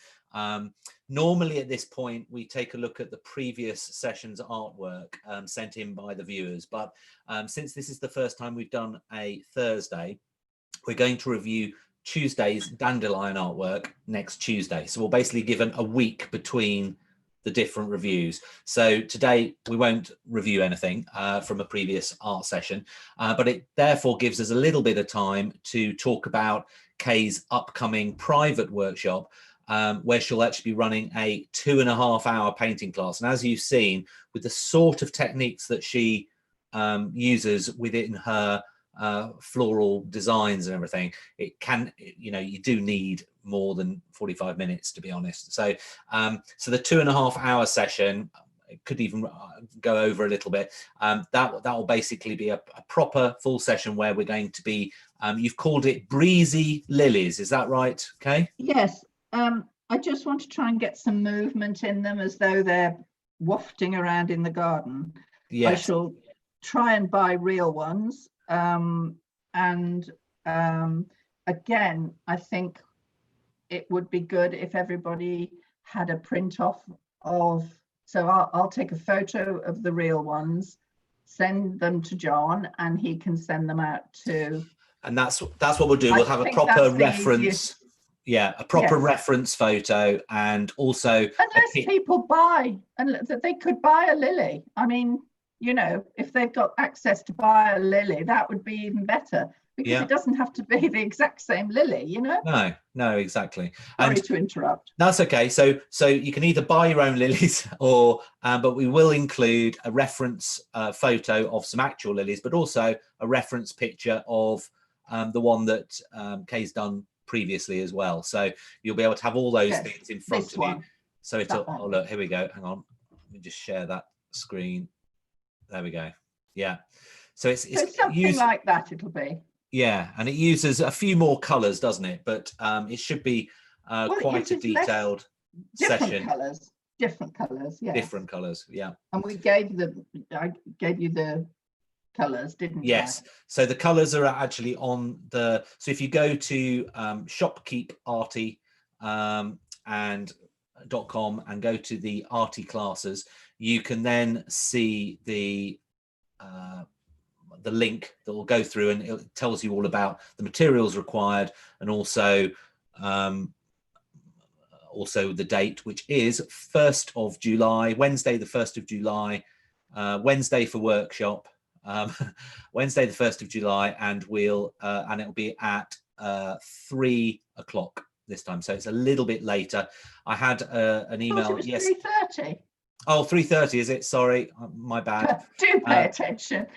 Normally at this point we take a look at the previous session's artwork sent in by the viewers, but since this is the first time we've done a Thursday, we're going to review Tuesday's dandelion artwork next Tuesday. So we'll basically give a week between the different reviews. So today we won't review anything from a previous art session, but it therefore gives us a little bit of time to talk about Kay's upcoming private workshop, where she'll actually be running a 2.5-hour painting class. And as you've seen, with the sort of techniques that she uses within her floral designs and everything, it can, you do need more than 45 minutes, to be honest. So so the 2.5-hour session, it could even go over a little bit. That will basically be a proper full session where we're going to be, you've called it breezy lilies, is that right, Kay? Yes. I just want to try and get some movement in them, as though they're wafting around in the garden. Yes. I shall try and buy real ones. Again, I think it would be good if everybody had a print off of, so I'll take a photo of the real ones, send them to John, and he can send them out to. And that's what we'll do. We'll have a proper reference. Yeah, a proper reference photo, and also unless people buy, and they could buy a lily. I mean, if they've got access to buy a lily, that would be even better, because it doesn't have to be the exact same lily, No, exactly. Sorry to interrupt. That's okay. So you can either buy your own lilies, or but we will include a reference photo of some actual lilies, but also a reference picture of the one that Kay's done previously as well. So you'll be able to have all those things in front of you. So it'll, oh look, here we go. Hang on, let me just share that screen. There we go. Yeah. So it's something like that. It'll be. Yeah, and it uses a few more colours, doesn't it? But it should be quite a detailed session. Different colours. Yeah. Different colours. Yeah. And I gave you the colours, didn't yes. I? So the colours are actually on the. So if you go to Shopkeep Arty and .com and go to the Arty classes, you can then see the link that will go through, and it tells you all about the materials required, and also the date, which is 1st of July, Wednesday the 1st of July, Wednesday for workshop, Wednesday the 1st of July, and and it'll be at 3 o'clock this time, so it's a little bit later. I had an email. Yes. 3:30. Oh, 3:30 is it? Sorry, my bad. Do pay attention.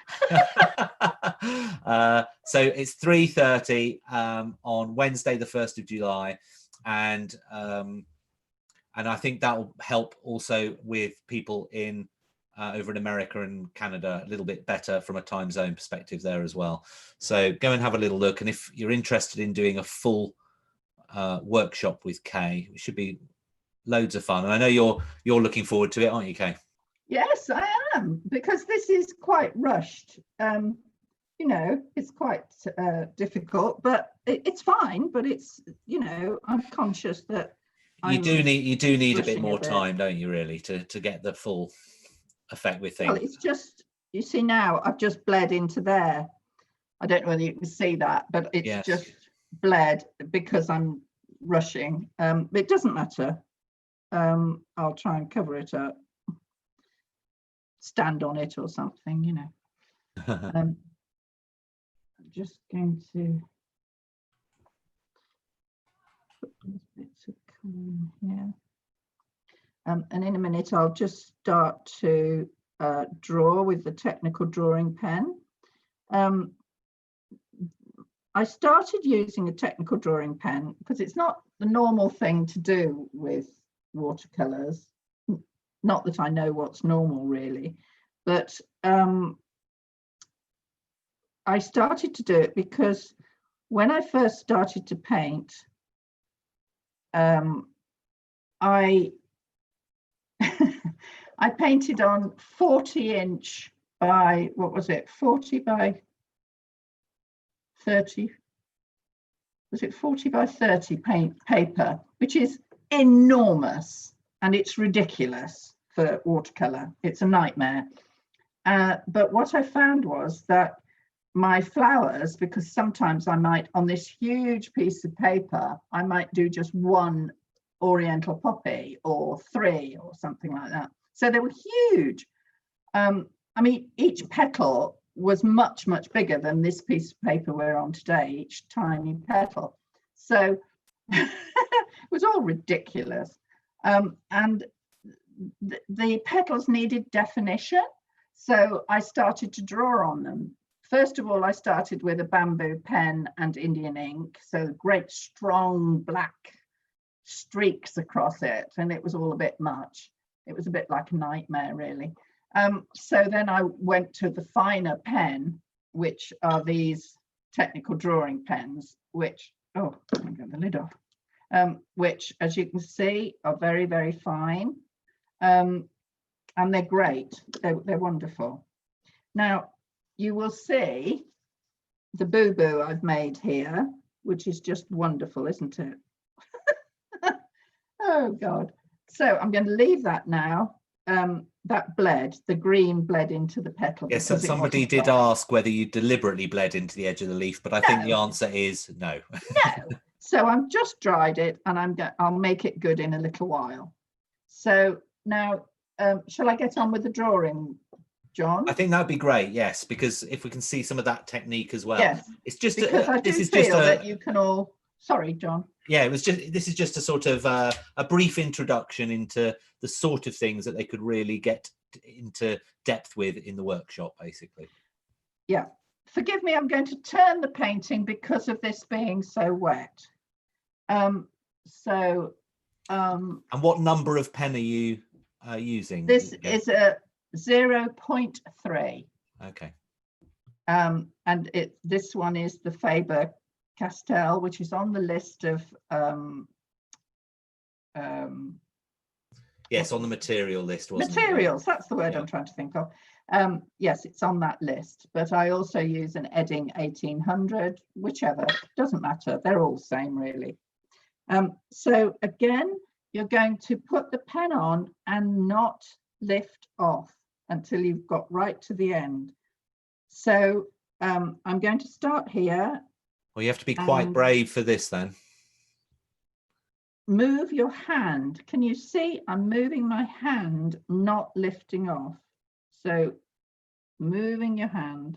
So it's 3:30 on Wednesday, the 1st of July, and I think that will help also with people in over in America and Canada a little bit better from a time zone perspective there as well. So go and have a little look, and if you're interested in doing a full workshop with Kay, it should be loads of fun, and I know you're looking forward to it, aren't you, Kay? Yes, I am, because this is quite rushed. It's quite difficult, but it's fine. But it's I'm conscious that you do need a bit more time, don't you, really, to get the full effect with things. Well, it's just, you see, now I've just bled into there. I don't know whether you can see that, but it's just bled because I'm rushing. It doesn't matter. I'll try and cover it up, stand on it or something, I'm just going to put these bits of colour in here, and in a minute I'll just start to draw with the technical drawing pen. I started using a technical drawing pen because it's not the normal thing to do with watercolors, not that I know what's normal really, but I started to do it because when I first started to paint, I I painted on 40-inch by, what was it, 40 by 30, was it 40 by 30 paper, which is enormous, and it's ridiculous for watercolor. It's a nightmare. But what I found was that my flowers, because sometimes I might, on this huge piece of paper, I might do just one Oriental Poppy or 3 or something like that. So they were huge. I mean, each petal was much, much bigger than this piece of paper we're on today, each tiny petal. So it was all ridiculous. And the petals needed definition. So I started to draw on them. First of all, I started with a bamboo pen and Indian ink. So great, strong black streaks across it. And it was all a bit much. It was a bit like a nightmare, really. So then I went to the finer pen, which are these technical drawing pens, which, oh, let me get the lid off, which, as you can see, are very, very fine. And they're great. They're wonderful. Now, you will see the boo-boo I've made here, which is just wonderful, isn't it? Oh, God. So I'm going to leave that now. That bled, the green bled into the petal. Yes, so somebody did ask whether you deliberately bled into the edge of the leaf, but I think the answer is no. No. So I've just dried it, and I'll make it good in a little while. So now, shall I get on with the drawing, John? I think that'd be great. Yes, because if we can see some of that technique as well. Yes. It's just because I do feel that you can all. Sorry, John. Yeah, this is just a sort of a brief introduction into the sort of things that they could really get into depth with in the workshop, basically. Yeah, forgive me, I'm going to turn the painting because of this being so wet. And what number of pen are you using? This is a 0.3. Okay. And this one is the Faber-Castell, which is on the list of yes, on the material list, wasn't materials, it? that's the word I'm trying to think of. Yes, it's on that list, but I also use an Edding 1800, whichever, doesn't matter, they're all the same, really. So again, you're going to put the pen on and not lift off until you've got right to the end. So I'm going to start here. Well, you have to be quite brave for this then. Move your hand. Can you see I'm moving my hand, not lifting off? So moving your hand.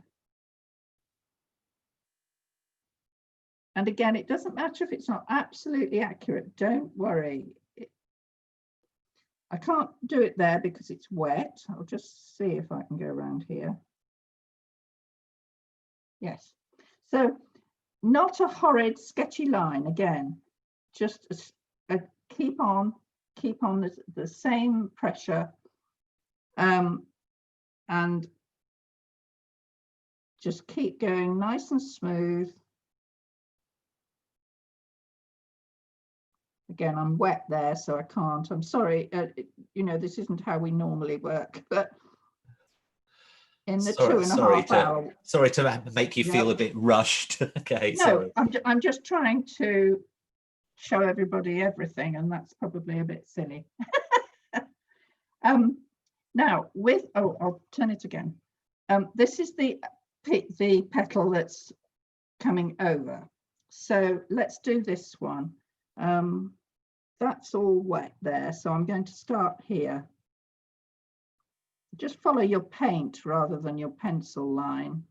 And again, it doesn't matter if it's not absolutely accurate. Don't worry. I can't do it there because it's wet. I'll just see if I can go around here. Yes. So not a horrid, sketchy line again. Just keep on the same pressure, and just keep going nice and smooth. Again, I'm wet there, so I can't. I'm sorry. You know, this isn't how we normally work, but in the 2.5 hour. Sorry to make you feel a bit rushed. Okay. No, sorry. I'm just trying to show everybody everything, and that's probably a bit silly. Now I'll turn it again. This is the petal that's coming over. So let's do this one. That's all wet there, so I'm going to start here. Just follow your paint rather than your pencil line.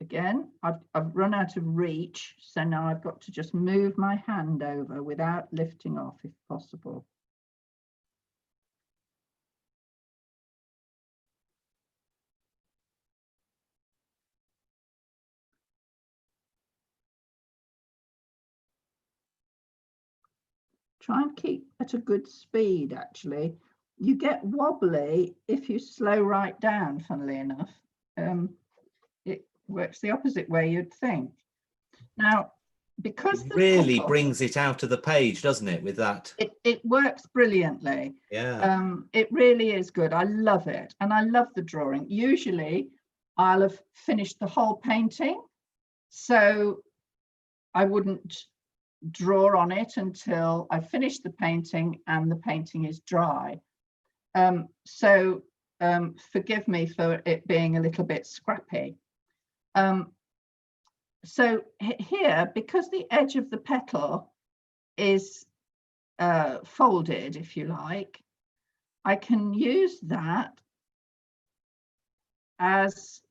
Again, I've run out of reach, so now I've got to just move my hand over without lifting off if possible. Try and keep at a good speed, actually. You get wobbly if you slow right down, funnily enough. It works the opposite way you'd think. Now, because it really brings it out of the page, doesn't it, with that? It works brilliantly. Yeah. It really is good. I love it. And I love the drawing. Usually, I'll have finished the whole painting, so I wouldn't draw on it until I finish the painting and the painting is dry. So forgive me for it being a little bit scrappy. so here, because the edge of the petal is folded, if you like, I can use that as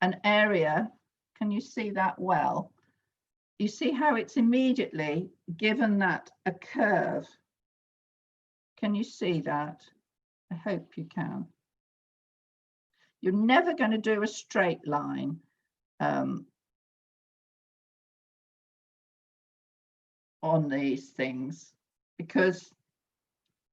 an area. Can you see that well? You see how it's immediately given that a curve. Can you see that? I hope you can. You're never going to do a straight line on these things, because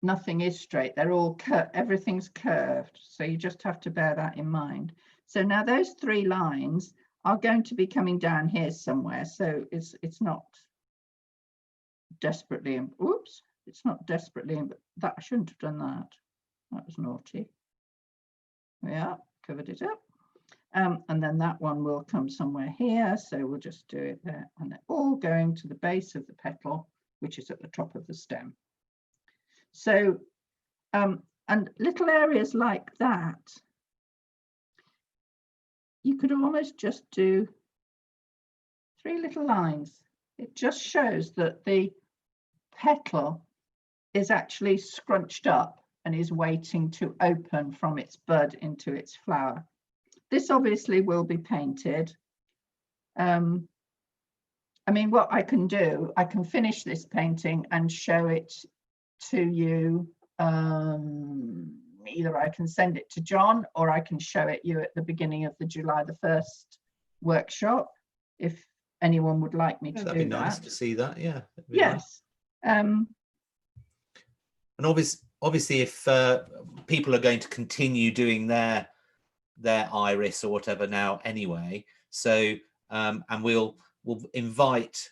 nothing is straight. They're all everything's curved. So you just have to bear that in mind. So now those 3 lines are going to be coming down here somewhere. So it's not desperately, oops, it's not desperately, but that I shouldn't have done that. That was naughty. Yeah, covered it up. And then that one will come somewhere here. So we'll just do it there. And they're all going to the base of the petal, which is at the top of the stem. So, and little areas like that, you could almost just do 3 little lines. It just shows that the petal is actually scrunched up and is waiting to open from its bud into its flower. This obviously will be painted. I mean, what I can do, I can finish this painting and show it to you. Either I can send it to John, or I can show it you at the beginning of the July the 1st workshop, if anyone would like me to do that. That'd be nice to see that. Yeah. Yes. Nice. And obviously, if people are going to continue doing their iris or whatever now anyway, so and we'll invite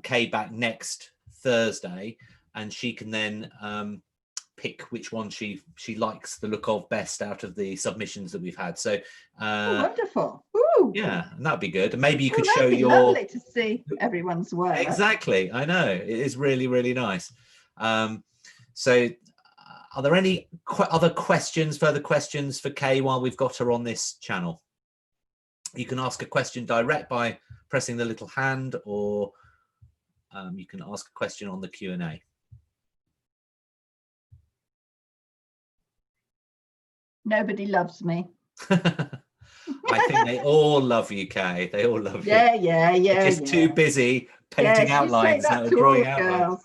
Kay back next Thursday, and she can then pick which one she likes the look of best out of the submissions that we've had. So wonderful. Ooh. Yeah, and that'd be good. And maybe you could show that'd be your lovely to see everyone's work. Exactly, I know, it is really, really nice. So are there any further questions for Kay while we've got her on this channel? You can ask a question direct by pressing the little hand, or you can ask a question on the Q&A. Nobody loves me. I think they all love you, Kay. They all love you. Yeah. You're just too busy painting outlines now, drawing outlines.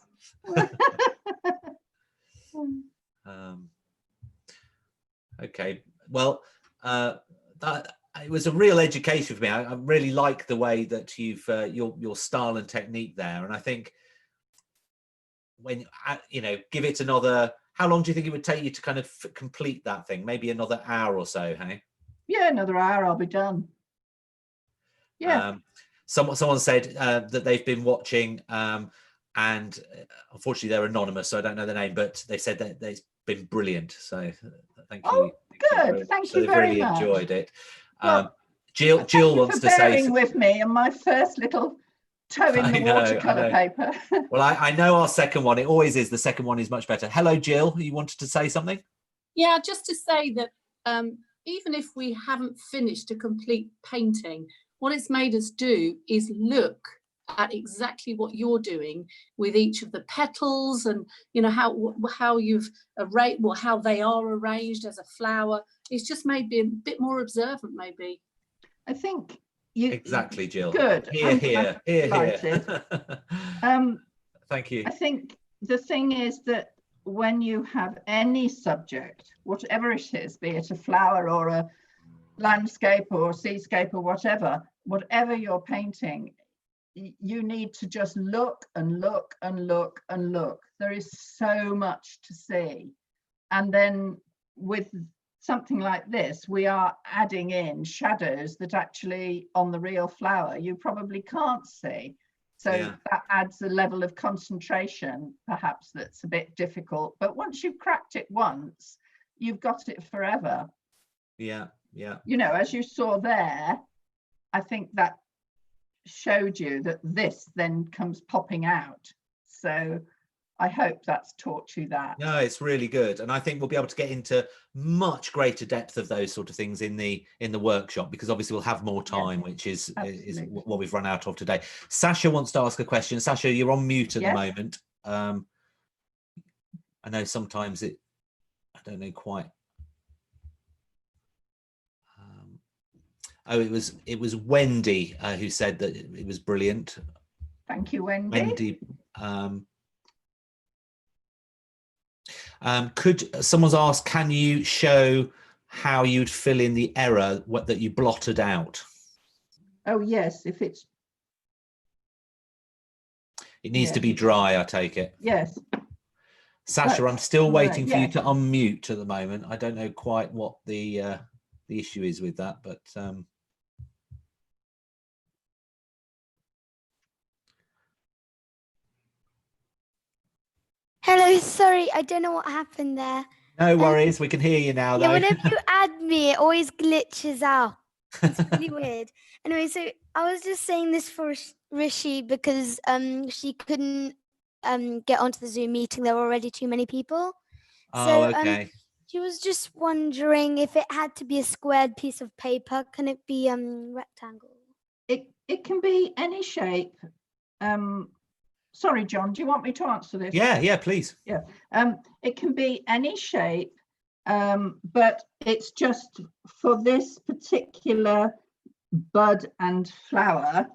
Okay, well, it was a real education for me. I really like the way that you've your style and technique there, and I think when give it another. How long do you think it would take you to kind of complete that thing? Maybe another hour or so, hey? Yeah, another hour, I'll be done. Yeah. Someone said that they've been watching, and unfortunately they're anonymous, so I don't know the name, but they said that they've been brilliant. So thank you. Oh, good. Thank you very much. Really enjoyed it. Well, Jill wants to say. Bearing with me and my first little toe in the watercolor paper. Well, I know our second one. It always is. The second one is much better. Hello, Jill. You wanted to say something? Yeah, just to say that even if we haven't finished a complete painting, what it's made us do is look at exactly what you're doing with each of the petals, and how you've arranged, how they are arranged as a flower. It's just made me a bit more observant, maybe. I think exactly, Jill. Good. Here. Thank you. I think the thing is that when you have any subject, whatever it is, be it a flower or a landscape or a seascape or whatever you're painting, you need to just look and look and look and look. There is so much to see. And then with something like this, we are adding in shadows that actually on the real flower you probably can't see. So that adds a level of concentration, perhaps, that's a bit difficult. But once you've cracked it once, you've got it forever. Yeah. As you saw there, I think that showed you that this then comes popping out. So I hope that's taught you that. No, it's really good, and I think we'll be able to get into much greater depth of those sort of things in the workshop, because obviously we'll have more time, which is what we've run out of today. Sasha wants to ask a question. Sasha, you're on mute at the moment. I know sometimes I don't know quite. Oh, it was Wendy who said that it was brilliant. Thank you, Wendy. Could someone's asked, can you show how you'd fill in the error that you blotted out? Oh yes, if it needs to be dry, I take it. Yes. Sasha, I'm still waiting for you to unmute at the moment. I don't know quite what the issue is with that, but Hello, sorry, I don't know what happened there. No worries, we can hear you now, though. Yeah, whenever you add me, it always glitches out. It's really weird. Anyway, so I was just saying this for Rishi because she couldn't get onto the Zoom meeting. There were already too many people. Oh, okay. She was just wondering if it had to be a squared piece of paper. Can it be rectangle? It can be any shape. Sorry, John, do you want me to answer this? Yeah, please. Yeah, it can be any shape, but it's just for this particular bud and flower,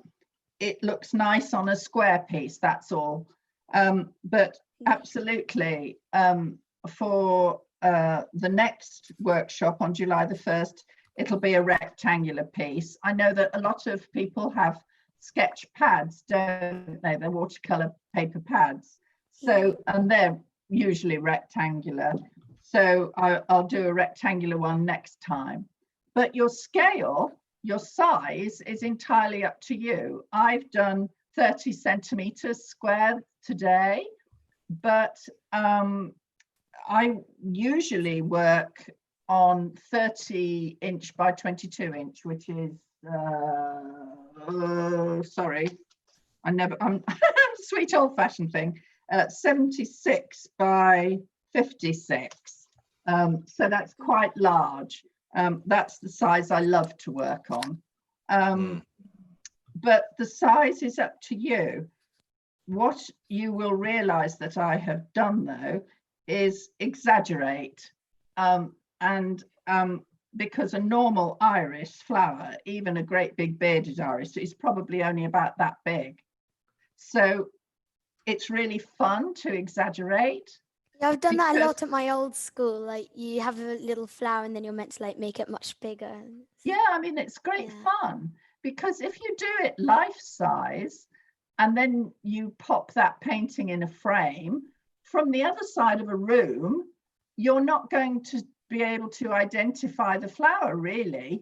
it looks nice on a square piece, that's all. But absolutely, for the next workshop on July the 1st, it'll be a rectangular piece. I know that a lot of people have sketch pads, don't they? They're watercolor paper pads. So, and they're usually rectangular. So I'll do a rectangular one next time. But your scale, your size is entirely up to you. I've done 30 centimeters square today, but I usually work on 30" by 22", which is sorry, I'm sweet old-fashioned thing, 76 by 56. So that's quite large. That's the size I love to work on. But the size is up to you. What you will realize that I have done, though, is exaggerate. Because a normal iris flower, even a great big bearded iris, is probably only about that big. So it's really fun to exaggerate. Yeah, I've done that a lot at my old school. Like you have a little flower and then you're meant to like make it much bigger. Yeah, I mean, it's great fun, because if you do it life size and then you pop that painting in a frame from the other side of a room, you're not going to be able to identify the flower really,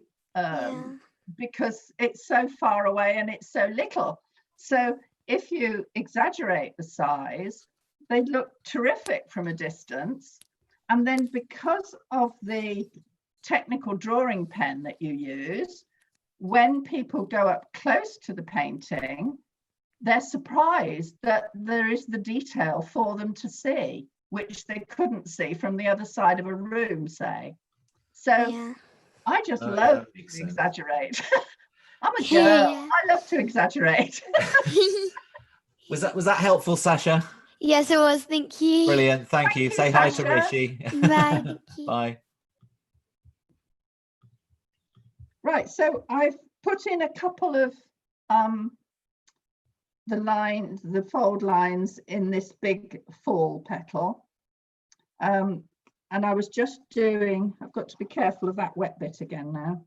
because it's so far away and it's so little. So if you exaggerate the size, they look terrific from a distance. And then because of the technical drawing pen that you use, when people go up close to the painting, they're surprised that there is the detail for them to see, which they couldn't see from the other side of a room, say. So I just love to exaggerate. I'm a girl. I love to exaggerate. Was that helpful, Sasha? Yes, it was. Thank you. Brilliant. Thank you. Say hi to Rishi. Bye. Bye. Right. So I've put in a couple of the fold lines in this big fall petal. And I was just doing, I've got to be careful of that wet bit again now.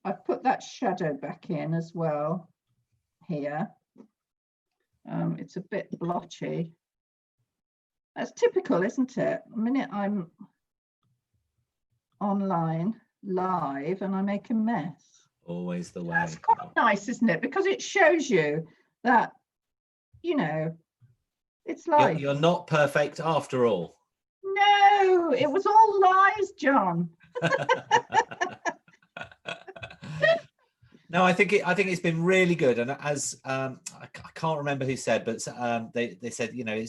I've put that shadow back in as well here. It's a bit blotchy. That's typical, isn't it? The minute I'm online live and I make a mess. Always the way. That's quite nice, isn't it? Because it shows you that, you know, it's life. You're not perfect after all. No, it was all lies, John. No, I think it's been really good, and as I can't remember who said, but they said, you know,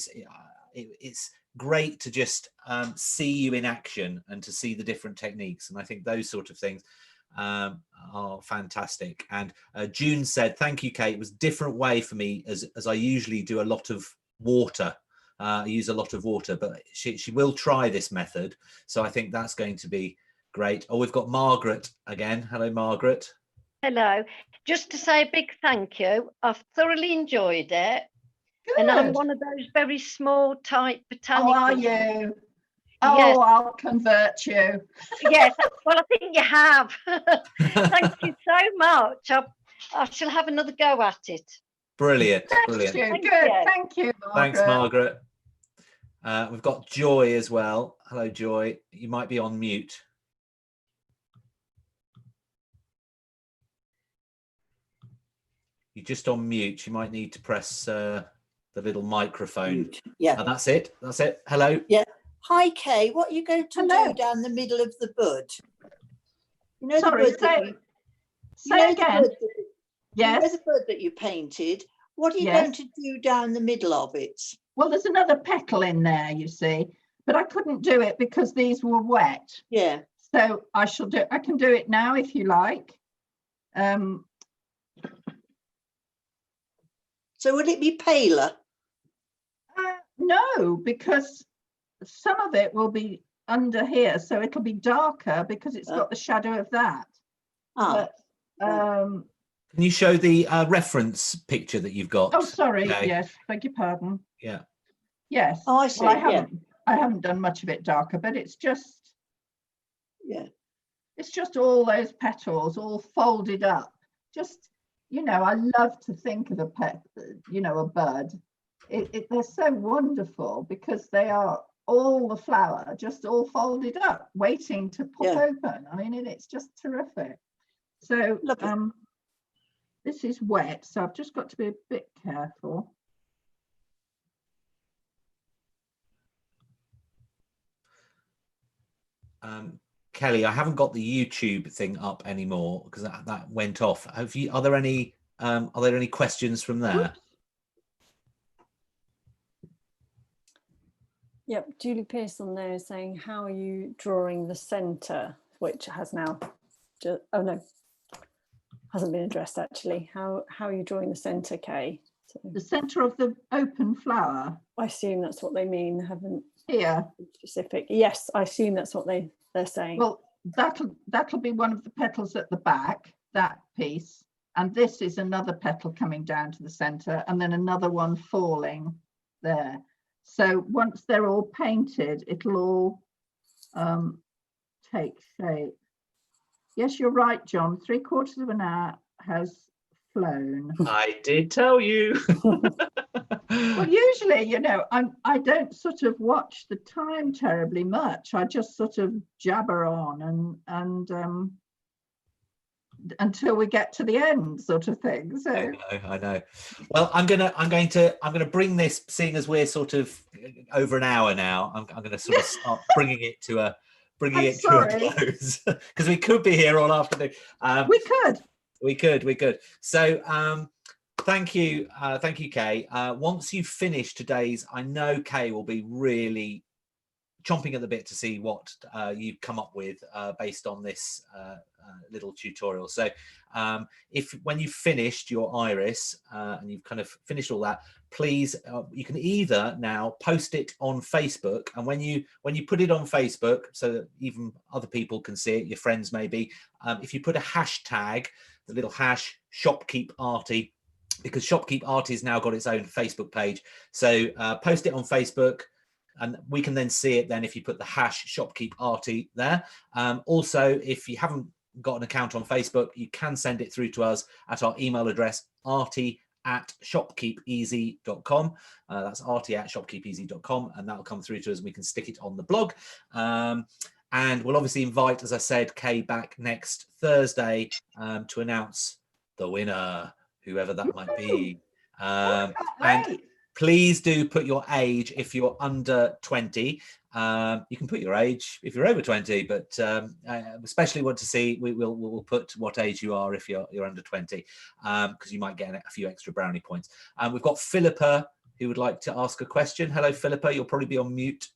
it's great to just see you in action and to see the different techniques, and I think those sort of things are fantastic. And June said, "Thank you, Kate. It was a different way for me as I usually do a lot of water. I use a lot of water, but she will try this method, so I think that's going to be great." Oh, we've got Margaret again. Hello, Margaret. Hello. Just to say a big thank you. I've thoroughly enjoyed it. Good. And I'm one of those very small type botanicals. Oh, are you? Oh, yes. I'll convert you. Yes. Well, I think you have. Thank you so much. I shall have another go at it. Brilliant. Thank Brilliant. you. Thank Good. you. Thank you, Margaret. Thanks, Margaret. We've got Joy as well. Hello, Joy. You might be on mute. You're just on mute. You might need to press the little microphone. Mute. Yeah. That's it. That's it. Hello. Yeah. Hi, Kay. What are you going to Hello. do down the middle of the bud? You know, Sorry, the bud that you, say again. You know Yes. the bud that you painted. What are you Yes. going to do down the middle of it? Well, there's another petal in there, you see, but I couldn't do it because these were wet. Yeah. So I can do it now if you like. So would it be paler? No, because some of it will be under here, so it'll be darker because it's got the shadow of that. Ah. But, Can you show the reference picture that you've got? oh, sorry. Okay. Yes, beg your pardon. Yeah. Yes. Oh, I see. Well, I haven't done much of it darker, but it's just. Yeah. It's just all those petals all folded up. Just, you know, I love to think of a bud. They're so wonderful because they are all the flower just all folded up, waiting to pop open. I mean, it's just terrific. So this is wet, so I've just got to be a bit careful. Kelly, I haven't got the YouTube thing up anymore because that went off. Are there any questions from there? Yep, Julie Pearson there is saying, how are you drawing the centre, which has now, oh no, hasn't been addressed actually. How are you drawing the centre, Kay? So, the centre of the open flower. I assume that's what they mean, haven't here. Specific. Yes, I assume that's what they're saying. Well, that'll be one of the petals at the back, that piece, and this is another petal coming down to the centre, and then another one falling there. So once they're all painted, it'll all take shape. Yes, you're right, John. 3/4 of an hour has flown. I did tell you. Well, usually, you know, I don't sort of watch the time terribly much. I just sort of jabber on and until we get to the end, sort of thing. So I know. Well, I'm going to bring this, seeing as we're sort of over an hour now. I'm going to sort of start bringing it to a close because we could be here all afternoon. We could. So thank you, Kay. Once you finish today's, I know Kay will be really chomping at the bit to see what you've come up with based on this little tutorial. So if when you've finished your iris and you've kind of finished all that, please you can either now post it on Facebook, and when you put it on Facebook so that even other people can see it, your friends maybe, if you put a hashtag, the little hash ShopKeepArty, because ShopKeepArty has now got its own Facebook page, so post it on Facebook and we can then see it then if you put the hash ShopKeepArty there. Also, if you haven't got an account on Facebook, you can send it through to us at our email address, arty@shopkeepeasy.com. That's arty@shopkeepeasy.com, and that'll come through to us and we can stick it on the blog. And we'll obviously invite, as I said, Kay back next Thursday to announce the winner, whoever that might be. And Please do put your age if you're under 20. You can put your age if you're over 20, but especially want to see, we'll put what age you are if you're under 20, because you might get a few extra brownie points. We've got Philippa who would like to ask a question. Hello, Philippa. You'll probably be on mute.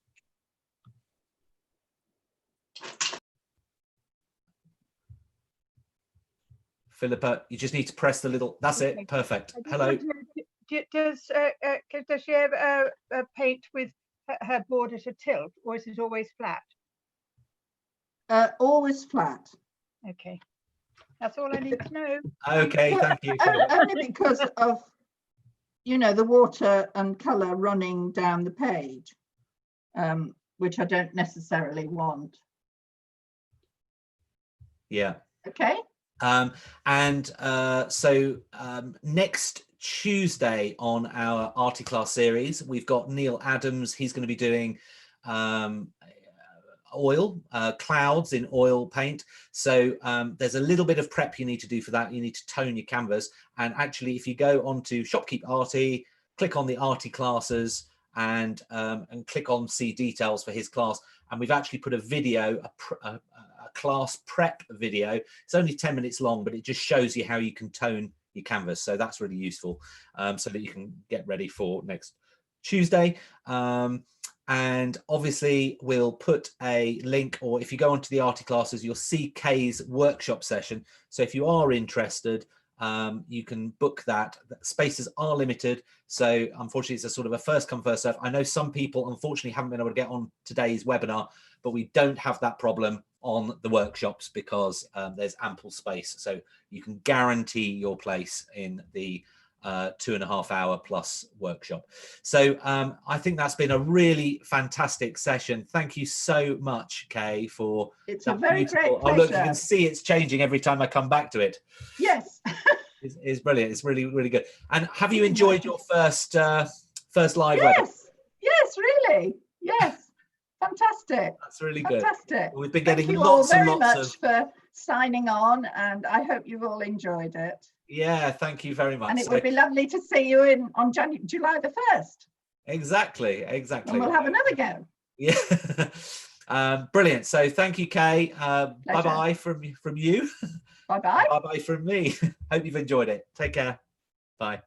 Philippa, you just need to press the little, that's it, perfect. Hello. Does she ever paint with her board at a tilt, or is it always flat? Always flat. Okay, that's all I need to know. Okay, thank you. Only because of, you know, the water and colour running down the page, which I don't necessarily want. Yeah. Okay. So next Tuesday on our Arty class series, we've got Neil Adams. He's going to be doing oil, clouds in oil paint. So there's a little bit of prep you need to do for that. You need to tone your canvas. And actually, if you go onto Shopkeep Arty, click on the Arty classes and click on see details for his class. And we've actually put a video, a class prep video. It's only 10 minutes long, but it just shows you how you can tone your canvas. So that's really useful, so that you can get ready for next Tuesday. And obviously we'll put a link, or if you go onto the Arty classes, you'll see Kay's workshop session. So if you are interested, you can book that. Spaces are limited, so unfortunately it's a sort of a first come first serve. I know some people unfortunately haven't been able to get on today's webinar, but we don't have that problem on the workshops because there's ample space, so you can guarantee your place in the 2.5 hour plus workshop. So I think that's been a really fantastic session. Thank you so much, Kay, for it's that a very beautiful. great pleasure. Oh, look, you can see it's changing every time I come back to it. Yes. It's brilliant. It's really, really good. And have you enjoyed your first live webinar? Yes, really. Yes. Fantastic. That's really good. Fantastic. We've been getting Thank you lots all and very lots much of for signing on, and I hope you've all enjoyed it. Yeah, thank you very much. And it would be lovely to see you on July the 1st. Exactly. And we'll have another go. Yeah. Brilliant. So thank you, Kay. Bye-bye from you. Bye-bye. Bye-bye from me. Hope you've enjoyed it. Take care. Bye.